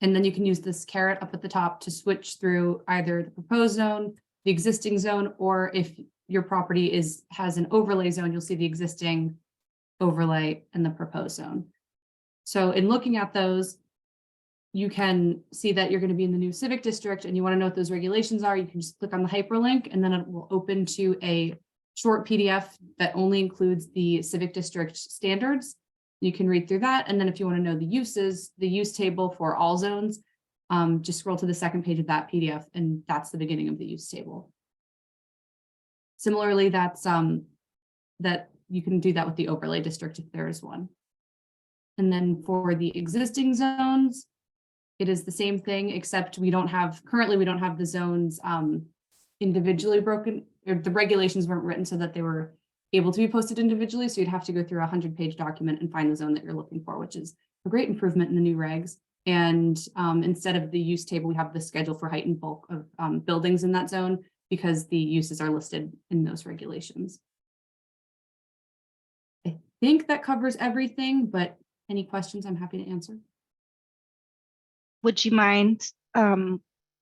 And then you can use this caret up at the top to switch through either the proposed zone, the existing zone, or if your property has an overlay zone, you'll see the existing overlay and the proposed zone. So in looking at those, you can see that you're going to be in the new civic district and you want to know what those regulations are. You can just click on the hyperlink and then it will open to a short PDF that only includes the civic district standards. You can read through that. And then if you want to know the uses, the use table for all zones, just scroll to the second page of that PDF and that's the beginning of the use table. Similarly, that's that you can do that with the overlay district if there is one. And then for the existing zones, it is the same thing, except currently we don't have the zones individually broken, or the regulations weren't written so that they were able to be posted individually. So you'd have to go through a 100-page document and find the zone that you're looking for, which is a great improvement in the new regs. And instead of the use table, we have the schedule for height and bulk of buildings in that zone because the uses are listed in those regulations. I think that covers everything, but any questions, I'm happy to answer. Would you mind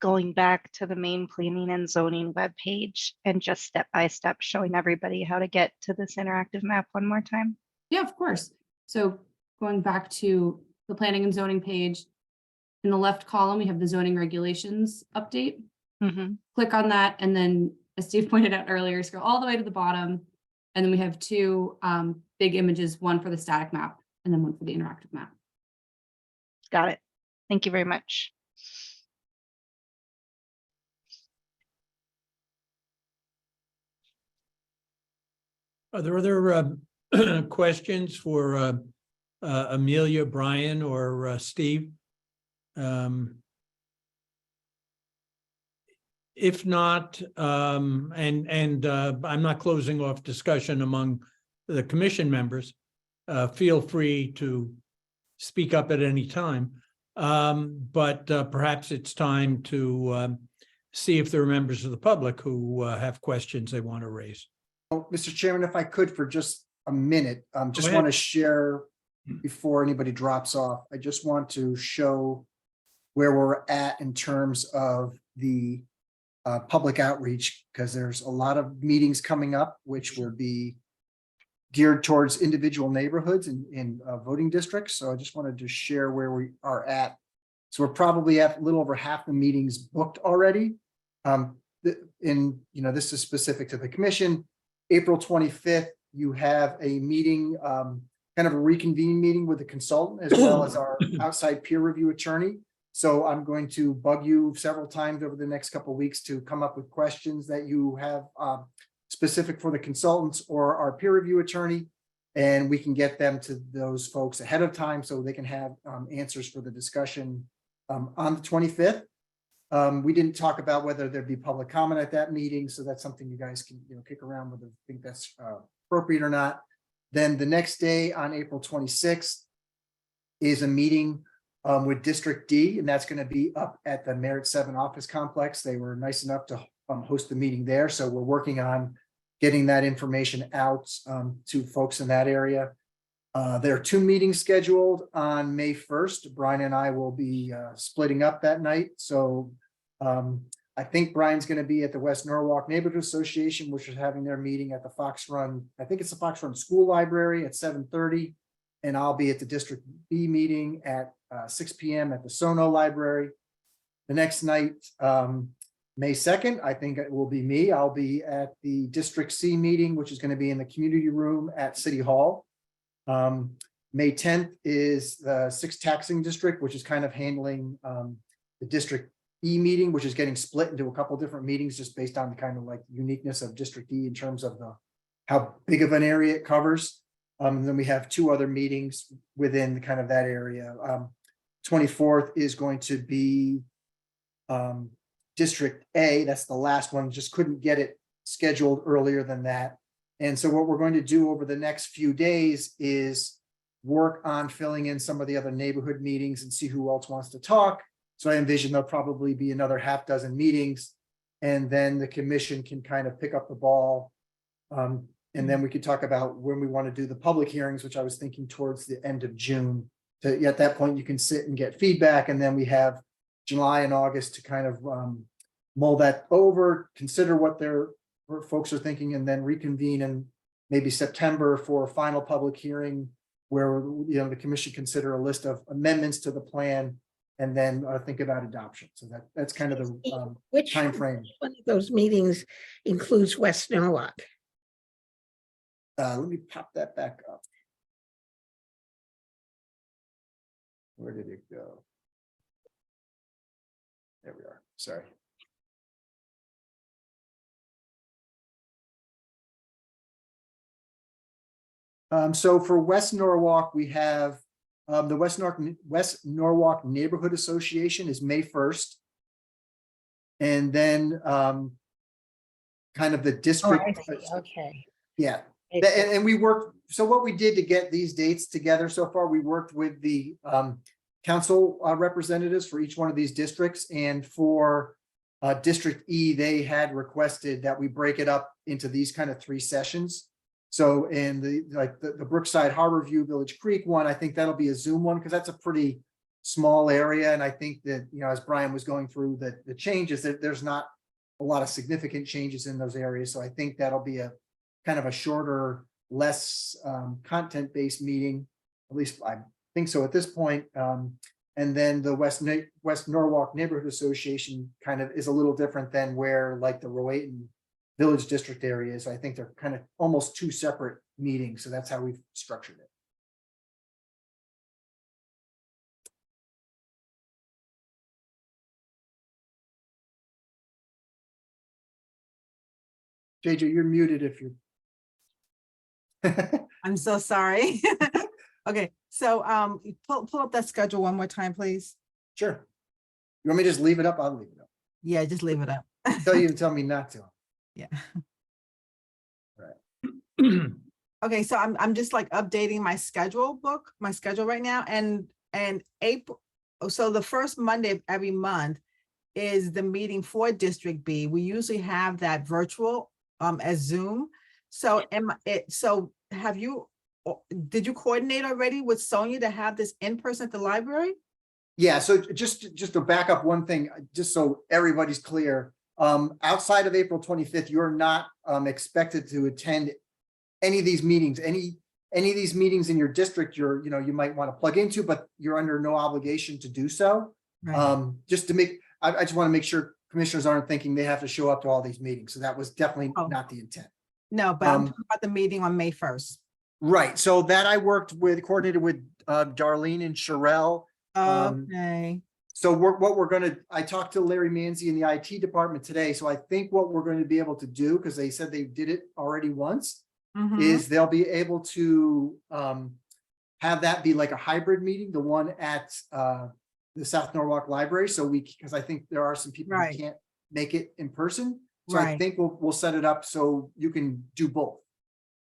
going back to the main planning and zoning webpage and just step by step showing everybody how to get to this interactive map one more time? Yeah, of course. So going back to the planning and zoning page, in the left column, we have the zoning regulations update. Click on that, and then as Steve pointed out earlier, scroll all the way to the bottom. And then we have two big images, one for the static map and then one for the interactive map. Got it. Thank you very much. Are there other questions for Amelia, Brian, or Steve? If not, I'm not closing off discussion among the commission members. Feel free to speak up at any time. But perhaps it's time to see if there are members of the public who have questions they want to raise. Oh, Mr. Chairman, if I could for just a minute, just ahead. want to share before anybody drops off. I just want to show where we're at in terms of the public outreach, because there's a lot of meetings coming up, which will be geared towards individual neighborhoods in voting districts. So I just wanted to share where we are at. So we're probably at a little over half the meetings booked already. This is specific to the commission. April 25th, you have a meeting, kind of a reconvening meeting with the consultant as well as our outside peer review attorney. So I'm going to bug you several times over the next couple of weeks to come up with questions that you have specific for the consultants or our peer review attorney. And we can get them to those folks ahead of time so they can have answers for the discussion on the 25th. We didn't talk about whether there'd be public comment at that meeting. So that's something you guys can kick around whether you think that's appropriate or not. Then the next day on April 26th is a meeting with District D, and that's going to be up at the Merit 7 office complex. They were nice enough to host the meeting there. So we're working on getting that information out to folks in that area. There are 2 meetings scheduled on May 1st. Brian and I will be splitting up that night. So I think Brian's going to be at the West Norwalk Neighborhood Association, which is having their meeting at the Fox Run. I think it's the Fox Run School Library at 7:30. And I'll be at the District B meeting at 6 p.m. at the Sono Library. The next night, May 2nd, I think it will be me. I'll be at the District C meeting, which is going to be in the community room at City Hall. May 10th is the 6th taxing district, which is kind of handling the District E meeting, which is getting split into a couple different meetings just based on the kind of like uniqueness of District E in terms of how big of an area it covers. Then we have 2 other meetings within the kind of that area. 24th is going to be District A. That's the last one. Just couldn't get it scheduled earlier than that. And so what we're going to do over the next few days is work on filling in some of the other neighborhood meetings and see who else wants to talk. So I envision there'll probably be another half dozen meetings, and then the commission can kind of pick up the ball. And then we could talk about when we want to do the public hearings, which I was thinking towards the end of June. At that point, you can sit and get feedback, and then we have July and August to kind of mull that over, consider what folks are thinking, and then reconvene in maybe September for a final public hearing where the commission consider a list of amendments to the plan, and then think about adoption. So that's kind of the Which time frame. one of those meetings includes West Norwalk? Let me pop that back up. Where did it go? There we are. Sorry. So for West Norwalk, we have the West Norwalk Neighborhood Association is May 1st. And then kind of the Oh, district. I see. Okay. Yeah, I Th- see. and we worked, so what we did to get these dates together so far, we worked with the council representatives for each one of these districts, and for District E, they had requested that we break it up into these kind of 3 sessions. So in the Brookside Harbor View Village Creek one, I think that'll be a Zoom one, because that's a pretty small area, and I think that, you know, as Brian was going through the changes, that there's not a lot of significant changes in those areas, so I think that'll be a kind of a shorter, less content-based meeting. At least I think so at this point. And then the West Norwalk Neighborhood Association kind of is a little different than where like the Rowayton Village District area is. I think they're kind of almost 2 separate meetings. So that's how we've structured it. JJ, you're muted if you're. I'm so sorry. Okay, so pull up that schedule one more time, please. Sure. You want me to just leave it up? I'll leave it up. Yeah, just leave it up. Tell you to tell me not to. Yeah. Right. Okay, so I'm just like updating my schedule right now, and April. So the first Monday of every month is the meeting for District B. We usually have that virtual as Zoom. So did you coordinate already with Sonia to have this in person at the library? Yeah, so just to back up one thing, just so everybody's clear, outside of April 25th, you're not expected to attend any of these meetings, any of these meetings in your district, you might want to plug into, but you're under no obligation to do so. Right. Just to make, I just want to make sure commissioners aren't thinking they have to show up to all these meetings. So that was definitely not the intent. No, but I'm talking about the meeting on May 1st. Right. So that I coordinated with Darlene and Sherelle. Okay. So I talked to Larry Manzi in the IT department today. So I think what we're going to be able to do, because they said they did it already once, is they'll be able to have that be like a hybrid meeting, the one at the South Norwalk Library. So because I think there are some people who can't make it in person. So I think we'll set it up so you can do both.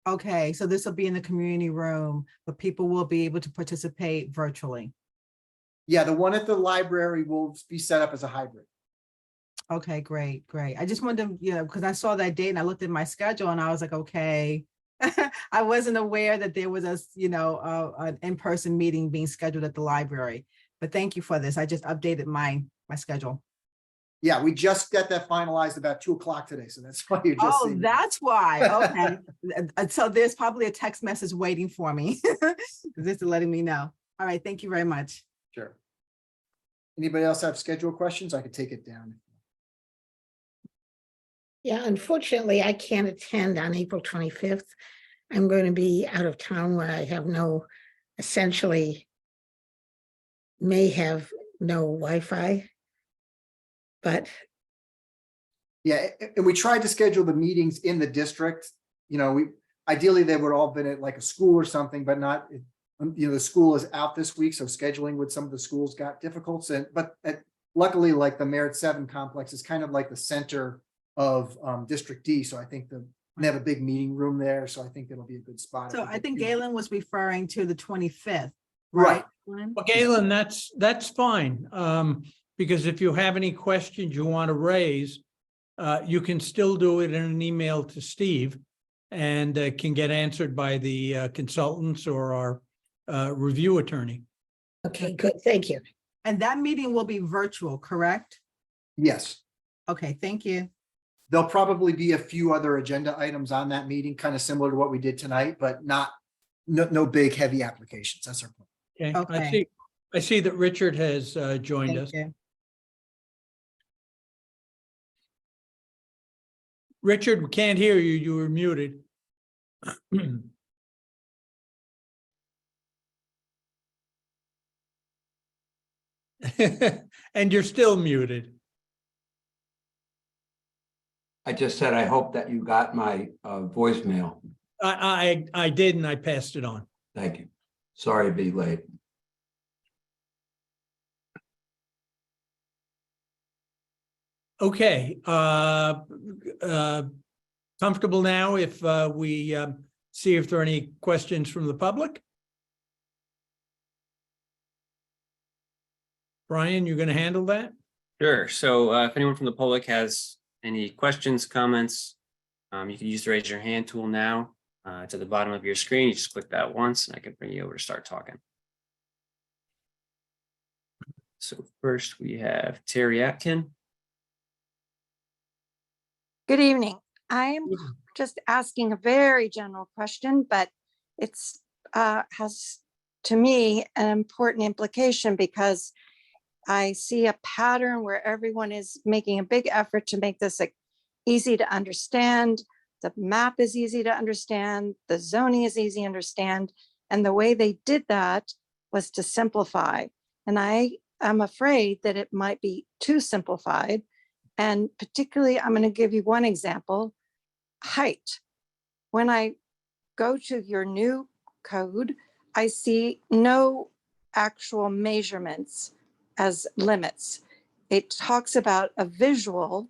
Okay, so this will be in the community room, but people will be able to participate virtually. Yeah, the one at the library will be set up as a hybrid. Okay, great. I just wanted to, because I saw that date and I looked at my schedule and I was like, okay. I wasn't aware that there was an in-person meeting being scheduled at the library, but thank you for this. I just updated my schedule. Yeah, we just got that finalized about 2:00 today. So that's why you're just. Oh, that's why. Okay. So there's probably a text message waiting for me. Just letting me know. All right. Thank you very much. Sure. Anybody else have schedule questions? I could take it down. Yeah, unfortunately, I can't attend on April 25th. I'm going to be out of town where I have may have no Wi-Fi. But yeah, and we tried to schedule the meetings in the district. Ideally they would all been at like a school or something, but not, the school is out this week. So scheduling with some of the schools got difficult. But luckily, like the Merit 7 complex is kind of like the center of District D. So I think they have a big meeting room there. So I think it'll be a good spot. So I think Galen was referring to the 25th. Right. Glenn? Well, Galen, that's fine. Because if you have any questions you want to raise, you can still do it in an email to Steve and can get answered by the consultants or our review attorney. okay, good. Thank you. And that meeting will be virtual, correct? Yes. Okay, thank you. There'll probably be a few other agenda items on that meeting, kind of similar to what we did tonight, but no big heavy applications. That's our plan. Okay. I see that Richard has joined us. Thank you. Richard, we can't hear you. You were muted. And you're still muted. I just said, I hope that you got my voicemail. I did, and I passed it on. Thank you. Sorry to be late. Okay, Comfortable now if we see if there are any questions from the public? Brian, you're going to handle that? Sure. So if anyone from the public has any questions, comments, you can use the raise your hand tool now. It's at the bottom of your screen. You just click that once and I can bring you over to start talking. So first we have Terry Atkin. Good evening. I'm just asking a very general question, but it's has to me an important implication because I see a pattern where everyone is making a big effort to make this easy to understand. The map is easy to understand. The zoning is easy to understand. And the way they did that was to simplify. And I am afraid that it might be too simplified. And particularly, I'm going to give you one example, height. When I go to your new code, I see no actual measurements as limits. It talks about a visual,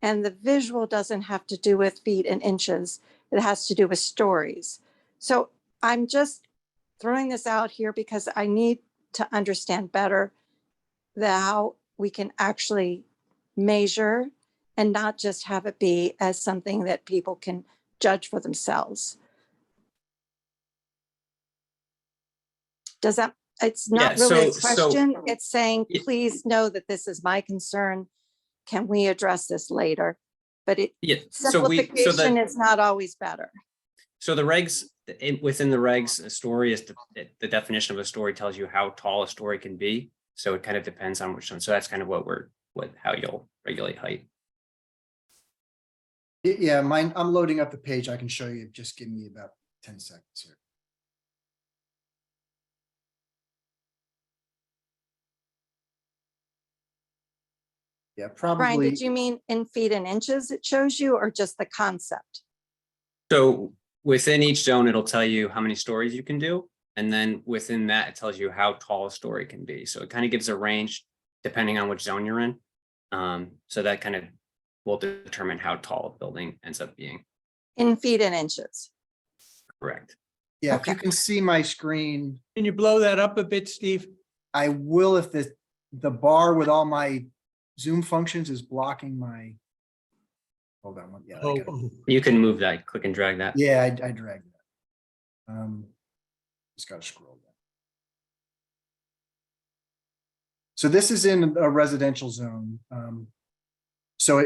and the visual doesn't have to do with feet and inches. It has to do with stories. So I'm just throwing this out here because I need to understand better how we can actually measure and not just have it be as something that people can judge for themselves. Does that, it's not Yeah, really a so- question. It's saying, Yeah. please know that this is my concern. Can we address this later? But it Yeah. simplification is not always better. So the regs, within the regs, a story is the definition of a story tells you how tall a story can be. So it kind of depends on which one. So that's kind of how you'll regulate height. Yeah, mine, I'm loading up the page. I can show you. Just give me about 10 seconds here. Yeah, Brian, probably. did you mean in feet and inches it shows you, or just the concept? So within each zone, it'll tell you how many stories you can do. And then within that, it tells you how tall a story can be. So it kind of gives a range depending on which zone you're in. So that kind of will determine how tall a building ends up being. In feet and inches. Correct. Yeah, if you can see my screen, Can you blow that up a bit, Steve? I will if the bar with all my Zoom functions is blocking my. Hold on, yeah. I got it. Oh, You can move that, click and drag that. Yeah, I dragged that. Just gotta scroll down. So this is in a residential zone. So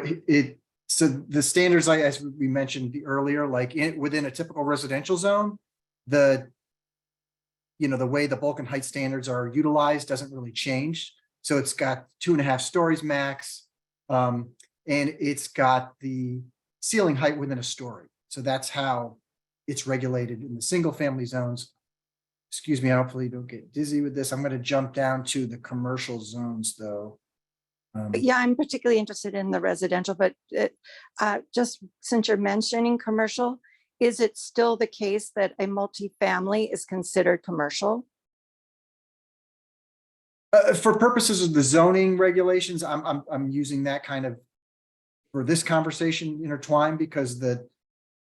so the standards, as we mentioned earlier, like within a typical residential zone, the way the bulk and height standards are utilized doesn't really change. So it's got 2.5 stories max, and it's got the ceiling height within a story. So that's how it's regulated in the single family zones. Excuse me, hopefully don't get dizzy with this. I'm going to jump down to the commercial zones though. But yeah, I'm particularly interested in the residential, but just since you're mentioning commercial, is it still the case that a multifamily is considered commercial? For purposes of the zoning regulations, I'm using that kind of for this conversation intertwined because the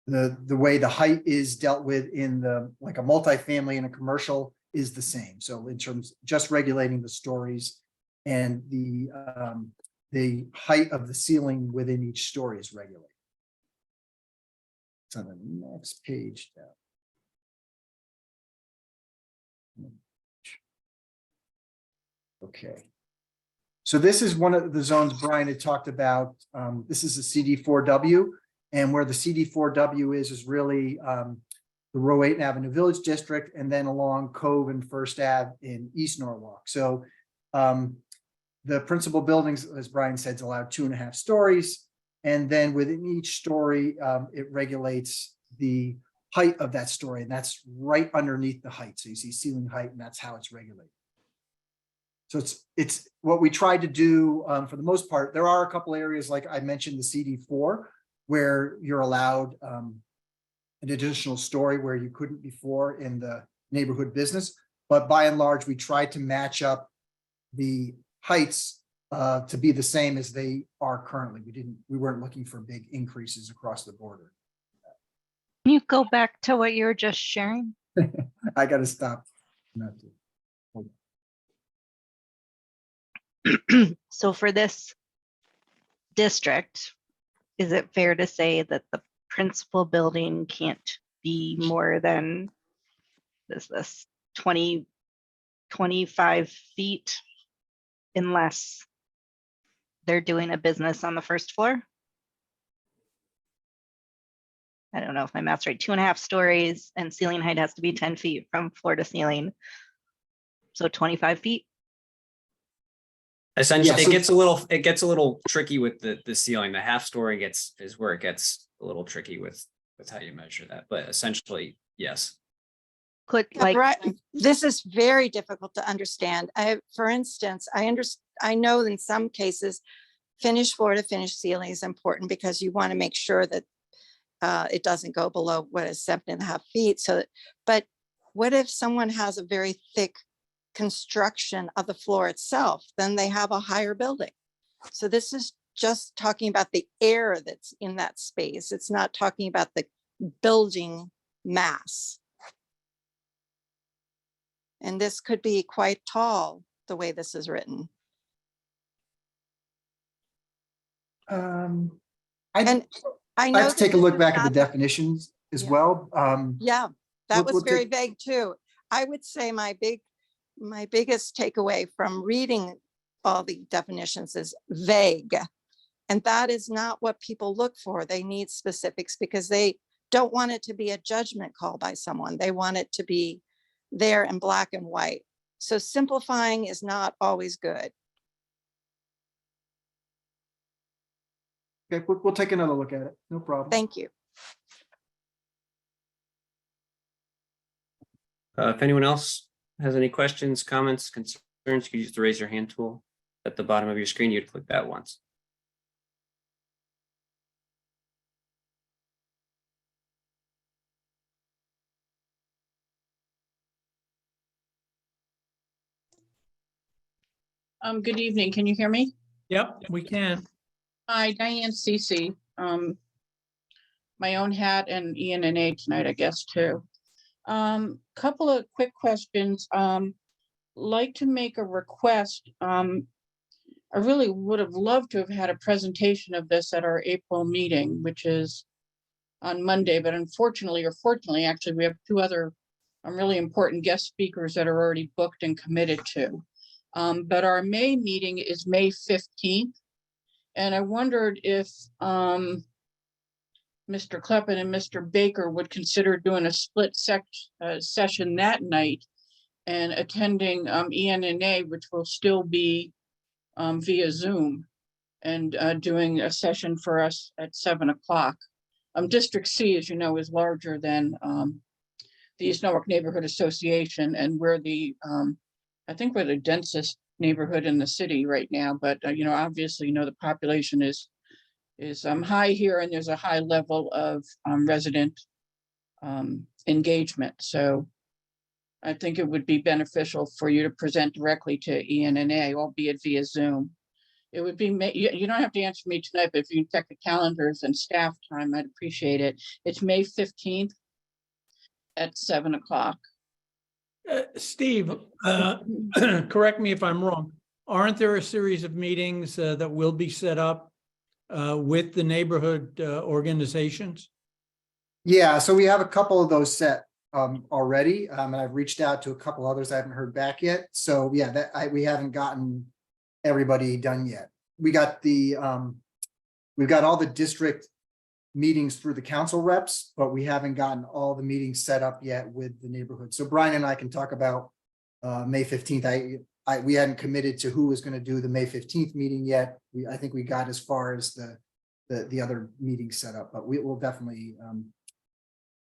way the height is dealt with in like a multifamily and a commercial is the same. So in terms just regulating the stories and the height of the ceiling within each story is regulated. It's on the next page down. Okay. So this is one of the zones Brian had talked about. This is a CD4W, and where the CD4W is really the Rowayton Avenue Village District, and then along Cove and First Ave in East Norwalk. So the principal buildings, as Brian said, is allowed 2.5 stories. And then within each story, it regulates the height of that story, and that's right underneath the height. So you see ceiling height, and that's how it's regulated. So it's what we tried to do for the most part. There are a couple areas, like I mentioned, the CD4, where you're allowed an additional story where you couldn't before in the neighborhood business. But by and large, we tried to match up the heights to be the same as they are currently. We weren't looking for big increases across the border. Can you go back to what you were just sharing? I gotta stop. Not to. So for this district, is it fair to say that the principal building can't be more than this 20, 25 feet unless they're doing a business on the first floor? I don't know if my math's right, 2.5 stories and ceiling height has to be 10 feet from floor to ceiling. So 25 feet. Essentially, Yeah, so- it gets a little tricky with the ceiling. The half story is where it gets a little tricky with how you measure that, but essentially, yes. Could Yeah, like, right. This is very difficult to understand. For instance, I know in some cases, finished floor to finished ceiling is important because you want to make sure that it doesn't go below what is 7.5 feet. So, but what if someone has a very thick construction of the floor itself? Then they have a higher building. So this is just talking about the air that's in that space. It's not talking about the building mass. And this could be quite tall, the way this is written. And I I know have to take a this look is back at the not- definitions as Yeah. well. Yeah, that we'll was very take- vague too. I would say my biggest takeaway from reading all the definitions is vague. And that is not what people look for. They need specifics because they don't want it to be a judgment call by someone. They want it to be there in black and white. So simplifying is not always good. Okay, we'll take another look at it. No problem. Thank you. If anyone else has any questions, comments, concerns, you can use the raise your hand tool at the bottom of your screen. You'd click that once. Good evening. Can you hear me? Yep, we can. Hi, Diane Cece. My own hat and ENNA tonight, I guess, too. Couple of quick questions. Like to make a request. I really would have loved to have had a presentation of this at our April meeting, which is on Monday, but unfortunately, or fortunately, actually, we have 2 other really important guest speakers that are already booked and committed to. But our May meeting is May 15th. And I wondered if Mr. Kleppen and Mr. Baker would consider doing a split session that night and attending ENNA, which will still be via Zoom, and doing a session for us at 7 o'clock. District C, as you know, is larger than the East Norwalk Neighborhood Association, and we're the I think we're the densest neighborhood in the city right now, but obviously, the population is high here, and there's a high level of resident engagement. So I think it would be beneficial for you to present directly to ENNA, albeit via Zoom. It would be, you don't have to answer me tonight, but if you can check the calendars and staff time, I'd appreciate it. It's May 15th at 7 o'clock. Steve, correct me if I'm wrong. Aren't there a series of meetings that will be set up with the neighborhood organizations? Yeah, so we have a couple of those set already, and I've reached out to a couple others I haven't heard back yet. So yeah, we haven't gotten everybody done yet. We got we've got all the district meetings through the council reps, but we haven't gotten all the meetings set up yet with the neighborhood. So Brian and I can talk about May 15th. We hadn't committed to who was going to do the May 15th meeting yet. I think we got as far as the other meetings set up, but we will definitely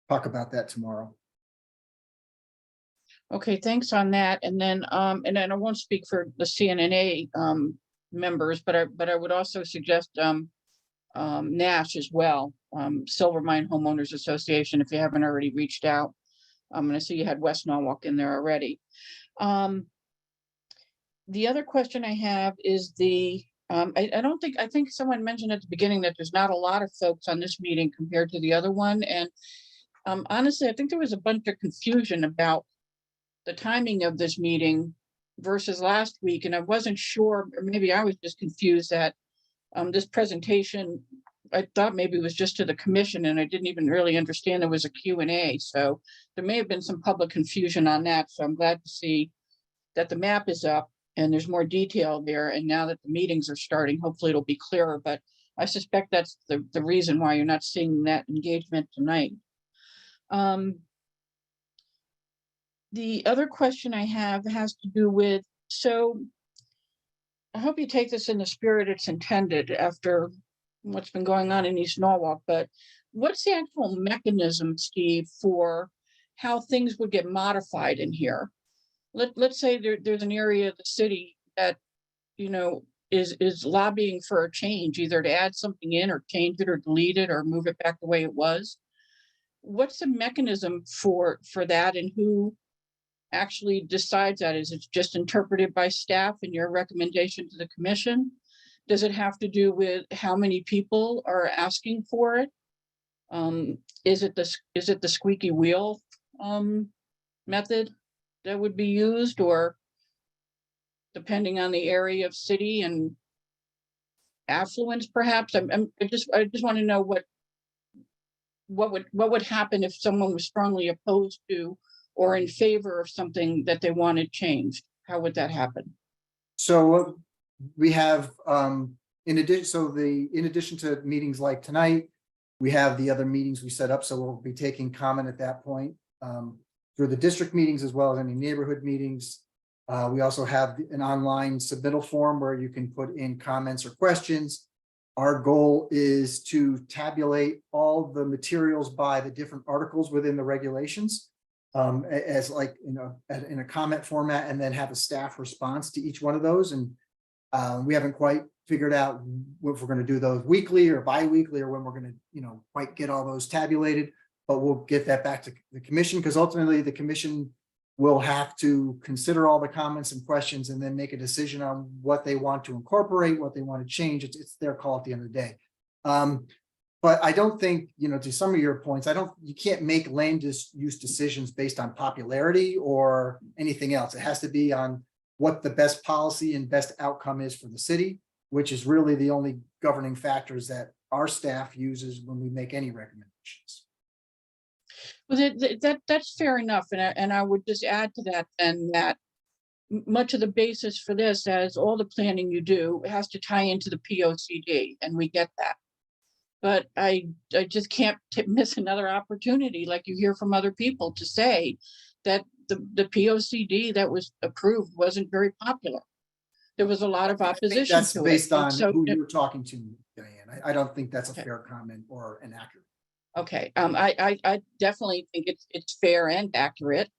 talk about that tomorrow. Okay, thanks on that. And then I won't speak for the CNNA members, but I would also suggest NASH as well, Silver Mine Homeowners Association, if you haven't already reached out. I'm going to see you had West Norwalk in there already. The other question I have is I think someone mentioned at the beginning that there's not a lot of folks on this meeting compared to the other one. And Honestly, I think there was a bunch of confusion about the timing of this meeting versus last week, and I wasn't sure, or maybe I was just confused that this presentation, I thought maybe it was just to the commission, and I didn't even really understand there was a Q&A. So there may have been some public confusion on that. So I'm glad to see that the map is up and there's more detail there. And now that the meetings are starting, hopefully it'll be clearer. But I suspect that's the reason why you're not seeing that engagement tonight. The other question I have has to do with, so I hope you take this in the spirit it's intended after what's been going on in East Norwalk, but what's the actual mechanism, Steve, for how things would get modified in here? Let's say there's an area of the city that, you know, is lobbying for a change, either to add something in or change it or delete it or move it back the way it was. What's the mechanism for that, and who actually decides that? Is it just interpreted by staff and your recommendation to the commission? Does it have to do with how many people are asking for it? Is it the squeaky wheel method that would be used, or depending on the area of city and affluence, perhaps? I just want to know what would happen if someone was strongly opposed to or in favor of something that they wanted changed. How would that happen? So we have, in addition to meetings like tonight, we have the other meetings we set up. So we'll be taking comment at that point through the district meetings as well as any neighborhood meetings. We also have an online submittal form where you can put in comments or questions. Our goal is to tabulate all the materials by the different articles within the regulations as like, you know, in a comment format, and then have a staff response to each one of those. And we haven't quite figured out if we're going to do those weekly or bi-weekly, or when we're going to, you know, quite get all those tabulated, but we'll get that back to the commission, because ultimately the commission will have to consider all the comments and questions and then make a decision on what they want to incorporate, what they want to change. It's their call at the end of the day. But I don't think, you know, to some of your points, you can't make land use decisions based on popularity or anything else. It has to be on what the best policy and best outcome is for the city, which is really the only governing factors that our staff uses when we make any recommendations. Well, that's fair enough. And I would just add to that then that much of the basis for this, as all the planning you do, has to tie into the POCD, and we get that. But I just can't miss another opportunity, like you hear from other people, to say that the POCD that was approved wasn't very popular. There was a lot of opposition That's to based it. on So, who you're talking to, Diane. I don't think that's a fair comment or an accurate. okay, I definitely think it's fair and accurate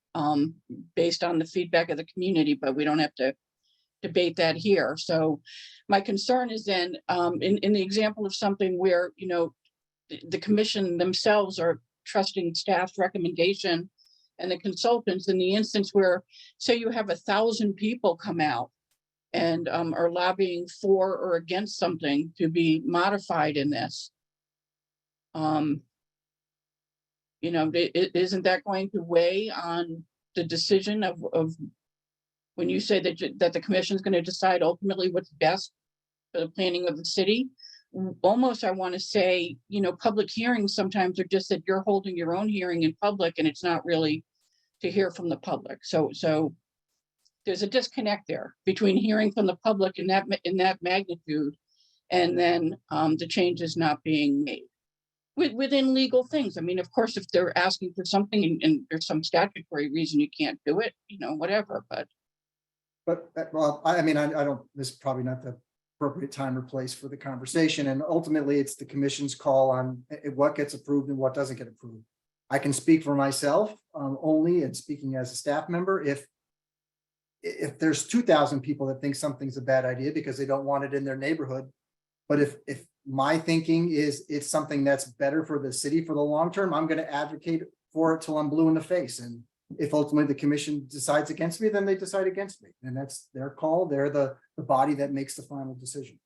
based on the feedback of the community, but we don't have to debate that here. So my concern is then in the example of something where, you know, the commission themselves are trusting staff's recommendation and the consultants, in the instance where, say you have 1,000 people come out and are lobbying for or against something to be modified in this. You know, isn't that going to weigh on the decision of when you say that the commission is going to decide ultimately what's best for the planning of the city? Almost, I want to say, you know, public hearings sometimes are just that you're holding your own hearing in public, and it's not really to hear from the public. So there's a disconnect there between hearing from the public in that magnitude, and then the changes not being made within legal things. I mean, of course, if they're asking for something and there's some statutory reason you can't do it, you know, whatever. But well, I mean, I don't. This is probably not the appropriate time or place for the conversation, and ultimately, it's the commission's call on what gets approved and what doesn't get approved. I can speak for myself only, and speaking as a staff member, if there's 2,000 people that think something's a bad idea because they don't want it in their neighborhood, but if my thinking is it's something that's better for the city for the long term, I'm going to advocate for it till I'm blue in the face. And if ultimately the commission decides against me, then they decide against me, and that's their call. They're the body that makes the final decision.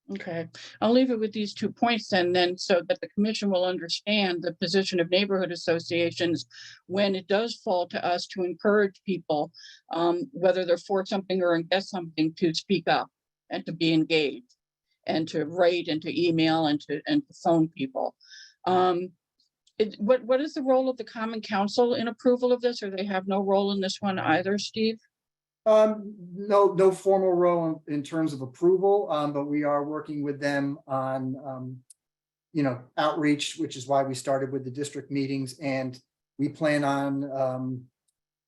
Okay, I'll leave it with these 2 points then so that the commission will understand the position of neighborhood associations when it does fall to us to encourage people, whether they're for something or against something, to speak up and to be engaged and to write and to email and to phone people. What is the role of the Common Council in approval of this, or they have no role in this one either, Steve? No formal role in terms of approval, but we are working with them on, outreach, which is why we started with the district meetings, and we plan on,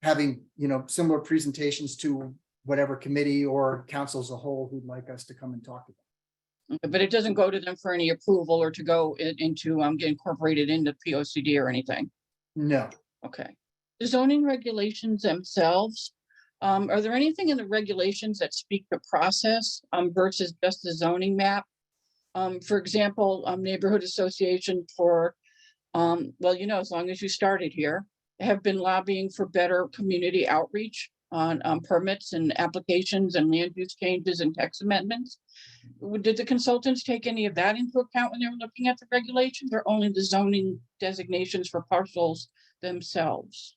having, similar presentations to whatever committee or council as a whole who'd like us to come and talk to them. But it doesn't go to them for any approval or to go into, get incorporated into POCD or anything? No. Okay. The zoning regulations themselves, are there anything in the regulations that speak to process versus just the zoning map? For example, neighborhood association for, as long as you started here, have been lobbying for better community outreach on permits and applications and land use changes and text amendments. Did the consultants take any of that into account when they were looking at the regulations, or only the zoning designations for parcels themselves?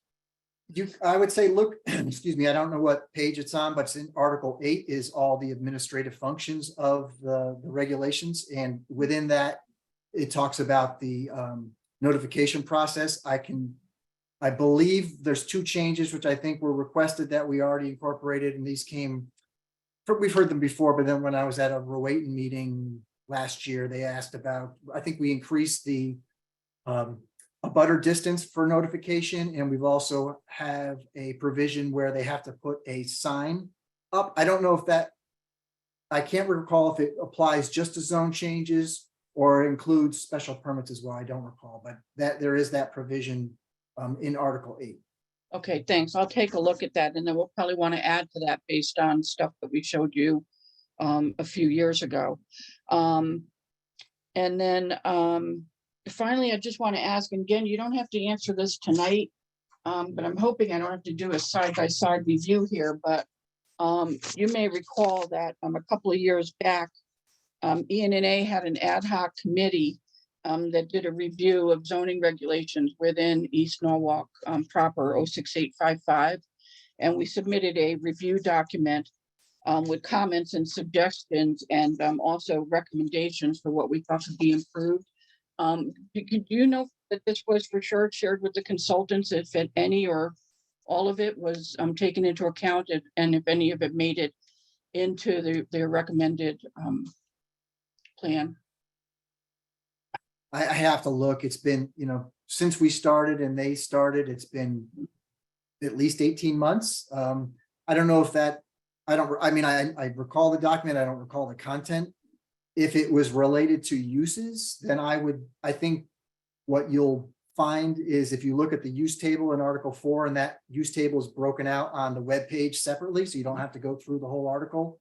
I would say, look, excuse me, I don't know what page it's on, but it's in Article 8 is all the administrative functions of the regulations. And within that, it talks about the notification process. I believe there's 2 changes, which I think were requested that we already incorporated, and these we've heard them before, but then when I was at a Rowayton meeting last year, they asked about, I think we increased the abutter distance for notification, and we've also have a provision where they have to put a sign up. I don't know if I can't recall if it applies just to zone changes or includes special permits as well. I don't recall, but there is that provision in Article 8. Okay, thanks. I'll take a look at that, and then we'll probably want to add to that based on stuff that we showed you a few years ago. And then finally, I just want to ask, and again, you don't have to answer this tonight, but I'm hoping I don't have to do a side-by-side review here, but you may recall that a couple of years back, ENNA had an ad hoc committee that did a review of zoning regulations within East Norwalk proper 06855. And we submitted a review document with comments and suggestions and also recommendations for what we thought could be improved. Do you know that this was for sure shared with the consultants, if any or all of it was taken into account, and if any of it made it into their recommended plan? I have to look. It's been, since we started and they started, it's been at least 18 months. I don't know if I recall the document. I don't recall the content. If it was related to uses, then I think what you'll find is if you look at the use table in Article 4, and that use table is broken out on the web page separately, so you don't have to go through the whole article.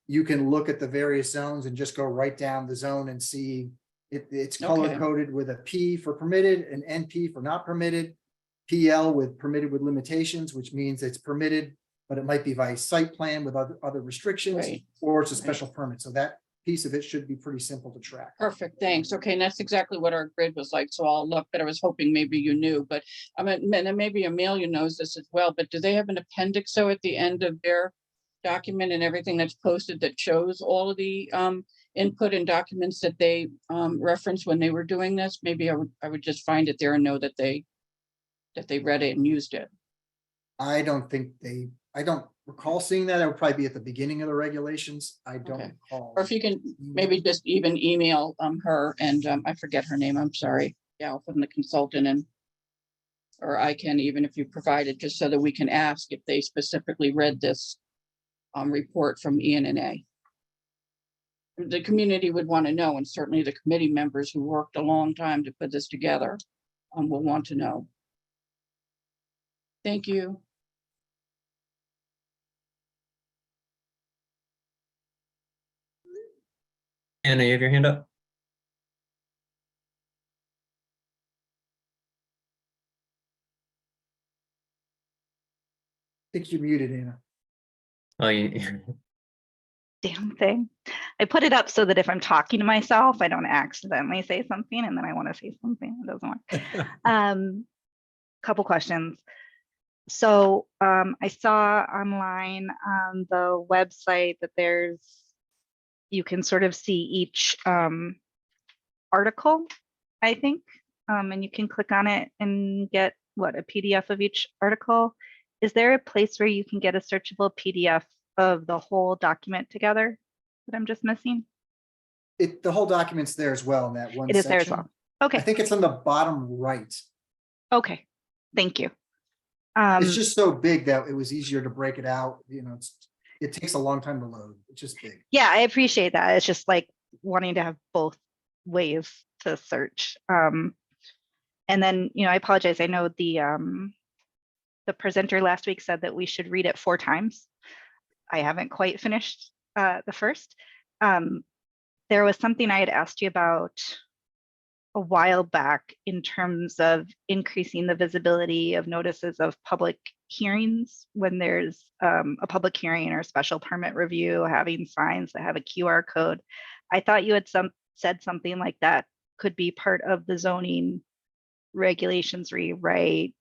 You can look at the various zones and just go right down the zone and see it's color coded with a P for permitted, an NP for not permitted, PL with permitted with limitations, which means it's permitted, but it might be by site plan with other restrictions, or it's a special permit. So that piece of it should be pretty simple to track. Perfect, thanks. Okay, and that's exactly what our grid was like. So I'll look, but I was hoping maybe you knew, but maybe Amelia knows this as well, but do they have an appendix at the end of their document and everything that's posted that shows all of the input and documents that they referenced when they were doing this? Maybe I would just find it there and know that they read it and used it. I don't recall seeing that. It would probably be at the beginning of the regulations. I don't recall. Or if you can maybe just even email her, and I forget her name, I'm sorry. Yeah, from the consultant, or I can, even if you provide it, just so that we can ask if they specifically read this report from ENNA. The community would want to know, and certainly the committee members who worked a long time to put this together will want to know. Thank you. Anna, you have your hand up? I think you're muted, Anna. Oh, you, damn thing. I put it up so that if I'm talking to myself, I don't accidentally say something and then I want to say something. It doesn't work. Couple questions. So I saw online on the website that you can sort of see each article, I think, and you can click on it and get a PDF of each article. Is there a place where you can get a searchable PDF of the whole document together that I'm just missing? The whole document's there as well in that one It is section. there as well. I Okay, think it's on the bottom right. okay, thank you. It's just so big that it was easier to break it out. You know, it takes a long time to load. It's just big. Yeah, I appreciate that. It's just like wanting to have both ways to search. And then, I apologize. I know the presenter last week said that we should read it 4 times. I haven't quite finished the first. There was something I had asked you about a while back in terms of increasing the visibility of notices of public hearings when there's a public hearing or a special permit review, having signs that have a QR code. I thought you had said something like that could be part of the zoning regulations rewrite.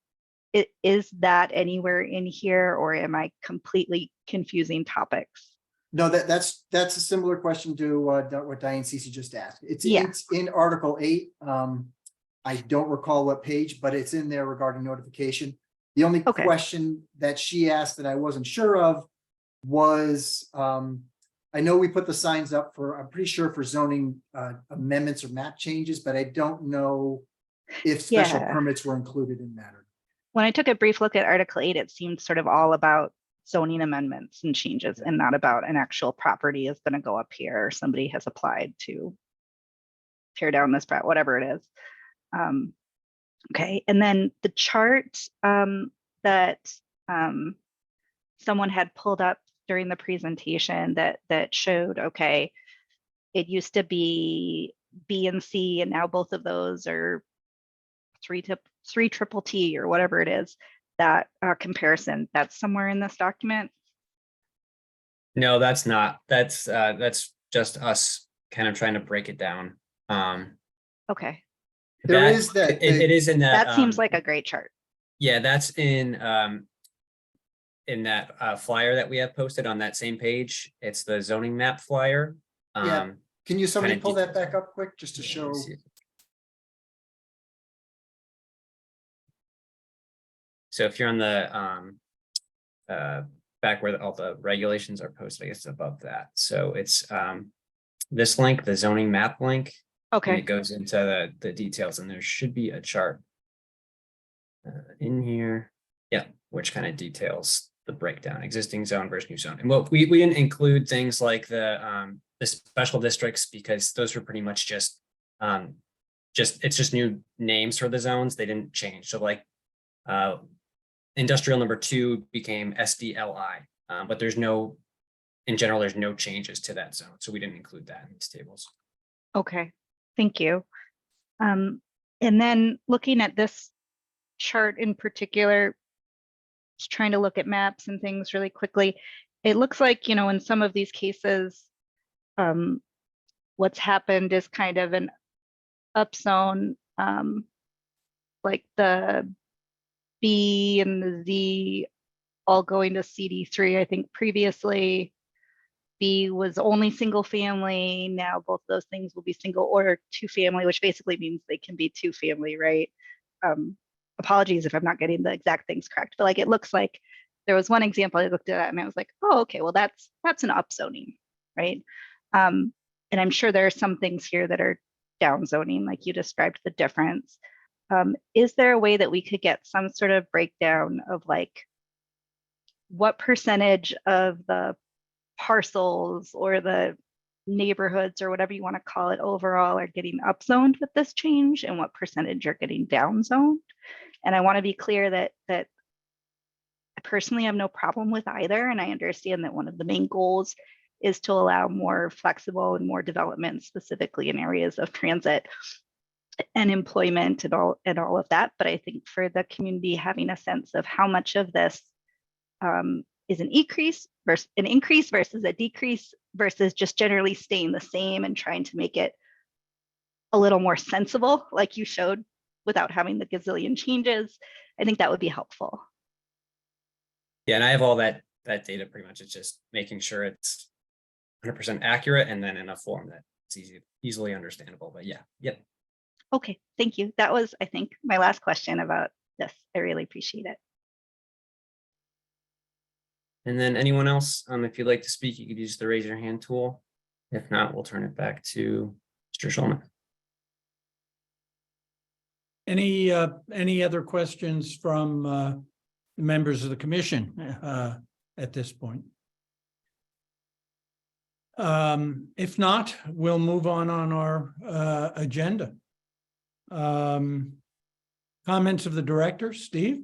Is that anywhere in here, or am I completely confusing topics? No, that's a similar question to what Diane Cece just asked. It's in Article 8. I don't recall what page, but it's in there regarding notification. The only question that she asked that I wasn't sure of was, I know we put the signs up I'm pretty sure for zoning amendments or map changes, but I don't know if special permits were included in that. When I took a brief look at Article 8, it seemed sort of all about zoning amendments and changes and not about an actual property is going to go up here or somebody has applied to tear down this, whatever it is. Okay, and then the chart that someone had pulled up during the presentation that showed, okay, it used to be B and C, and now both of those are 3 triple T or whatever it is. That comparison, that's somewhere in this document? No, that's not. That's just us kind of trying to break it down. Okay. There is that. It is in that. That seems like a great chart. Yeah, that's in that flyer that we have posted on that same page. It's the zoning map flyer. Yeah. Can somebody kinda pull that back up quick just to show? So if you're on the back where all the regulations are posted, I guess above that. So it's this link, the zoning map link. Okay. And it goes into the details, and there should be a chart in here. Yeah, which kind of details the breakdown, existing zone versus new zone. And what we didn't include things like the special districts because those were pretty much just it's just new names for the zones. They didn't change. So like industrial number 2 became SDLI, but in general, there's no changes to that zone. So we didn't include that in these tables. Okay, thank you. And then looking at this chart in particular, just trying to look at maps and things really quickly, it looks like, in some of these cases, what's happened is kind of an upzone, like the B and the Z all going to CD3. I think previously B was only single family. Now both those things will be single or 2 family, which basically means they can be 2 family, right? Apologies if I'm not getting the exact things correct, but like it looks like there was one example I looked at and I was like, oh, okay, well that's an upzoning, right? And I'm sure there are some things here that are downzoning, like you described the difference. Is there a way that we could get some sort of breakdown of like what percentage of the parcels or the neighborhoods or whatever you want to call it overall are getting upzoned with this change and what percentage are getting downzoned? And I want to be clear that I personally have no problem with either. And I understand that one of the main goals is to allow more flexible and more development specifically in areas of transit and employment and all of that. But I think for the community having a sense of how much of this is an increase versus a decrease versus just generally staying the same and trying to make it a little more sensible, like you showed, without having the gazillion changes. I think that would be helpful. Yeah, and I have all that data pretty much. It's just making sure it's 100% accurate and then in a form that's easily understandable. But yeah, yep. Okay, thank you. That was, I think, my last question about this. I really appreciate it. And then anyone else, if you'd like to speak, you could use the raise your hand tool. If not, we'll turn it back to Mr. Schulman. Any other questions from members of the commission at this point? If not, we'll move on our agenda. Comments of the director, Steve?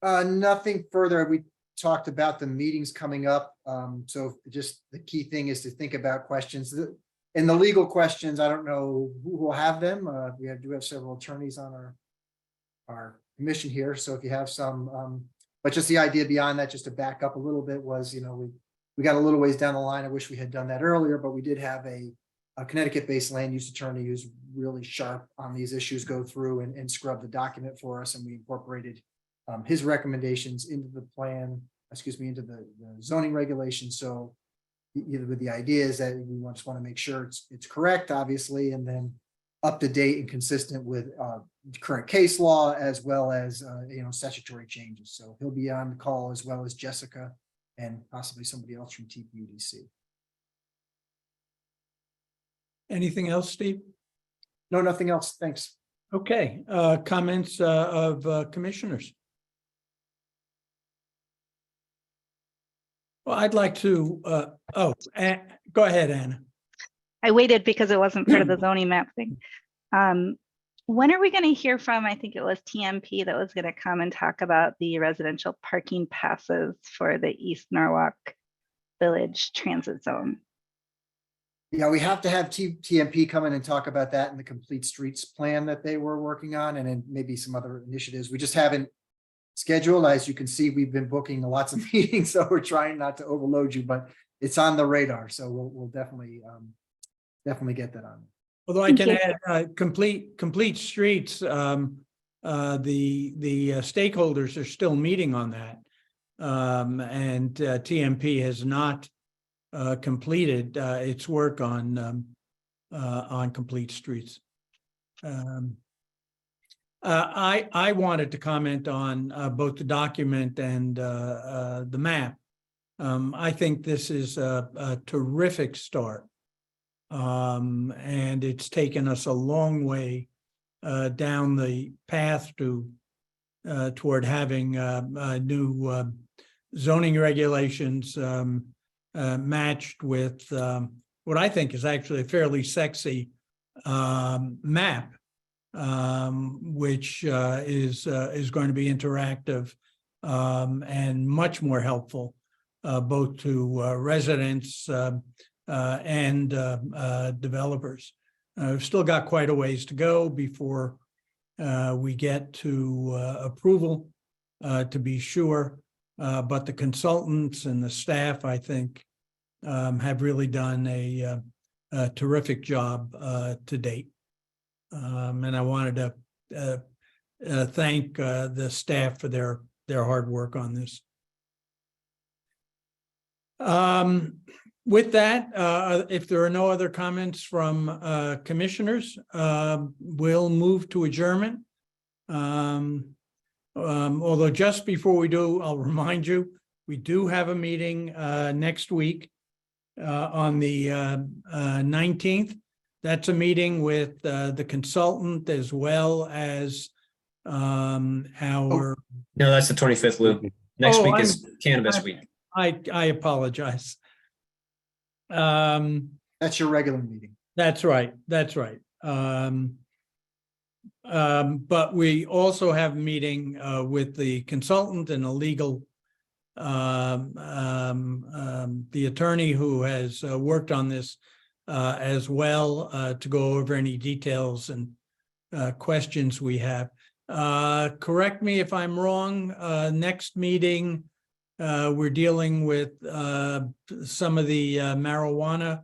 Nothing further. We talked about the meetings coming up. So just the key thing is to think about questions. And the legal questions, I don't know who will have them. We do have several attorneys on our commission here. So if you have some, but just the idea beyond that, just to back up a little bit, was, we got a little ways down the line. I wish we had done that earlier, but we did have a Connecticut-based land use attorney who's really sharp on these issues go through and scrub the document for us, and we incorporated his recommendations into the plan, into the zoning regulations. So the idea is that we just want to make sure it's correct, obviously, and then up to date and consistent with current case law, as well as statutory changes. So he'll be on the call, as well as Jessica and possibly somebody else from TPUDC. Anything else, Steve? No, nothing else. Thanks. Okay, comments of commissioners? Well, I'd like to, go ahead, Anna. I waited because it wasn't part of the zoning map thing. When are we going to hear from, I think it was TMP that was going to come and talk about the residential parking passes for the East Norwalk Village Transit Zone? Yeah, we have to have TMP come in and talk about that and the complete streets plan that they were working on, and then maybe some other initiatives. We just haven't scheduled. As you can see, we've been booking lots of meetings, so we're trying not to overload you, but it's on the radar. So we'll definitely get that on. Although I can add complete streets, the stakeholders are still meeting on that. And TMP has not completed its work on complete streets. I wanted to comment on both the document and the map. I think this is a terrific start. And it's taken us a long way down the path toward having new zoning regulations matched with what I think is actually a fairly sexy map, which is going to be interactive and much more helpful both to residents and developers. We've still got quite a ways to go before we get to approval, to be sure. But the consultants and the staff, I think, have really done a terrific job to date. And I wanted to thank the staff for their hard work on this. With that, if there are no other comments from commissioners, we'll move to adjournment. Although just before we do, I'll remind you, we do have a meeting next week on the 19th. That's a meeting with the consultant as well as our. No, that's the 25th, Lou. Next week is Cannabis Week. I apologize. That's your regular meeting. That's right. That's right. But we also have a meeting with the consultant and a legal, the attorney who has worked on this as well to go over any details and questions we have. Correct me if I'm wrong. Next meeting We're dealing with some of the marijuana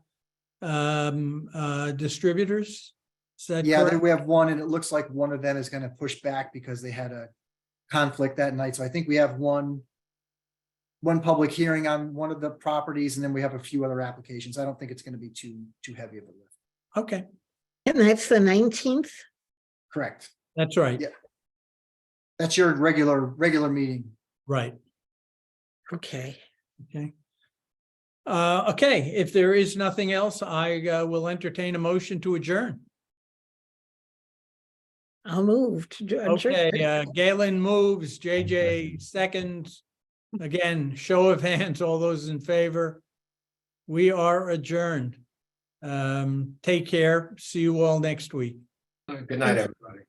distributors. Is that Yeah, correct? we have one, and it looks like one of them is gonna push back because they had a conflict that night. So I think we have one public hearing on one of the properties, and then we have a few other applications. I don't think it's gonna be too heavy of a lift. Okay, And that's the 19th? Correct. that's right. Yeah. That's your regular meeting. Right. Okay. Okay. Okay, if there is nothing else, I will entertain a motion to adjourn. I'll move to adjourn. Okay, Galen moves, JJ seconds. Again, show of hands, all those in favor. We are adjourned. Take care. See you all next week. Good night, everybody.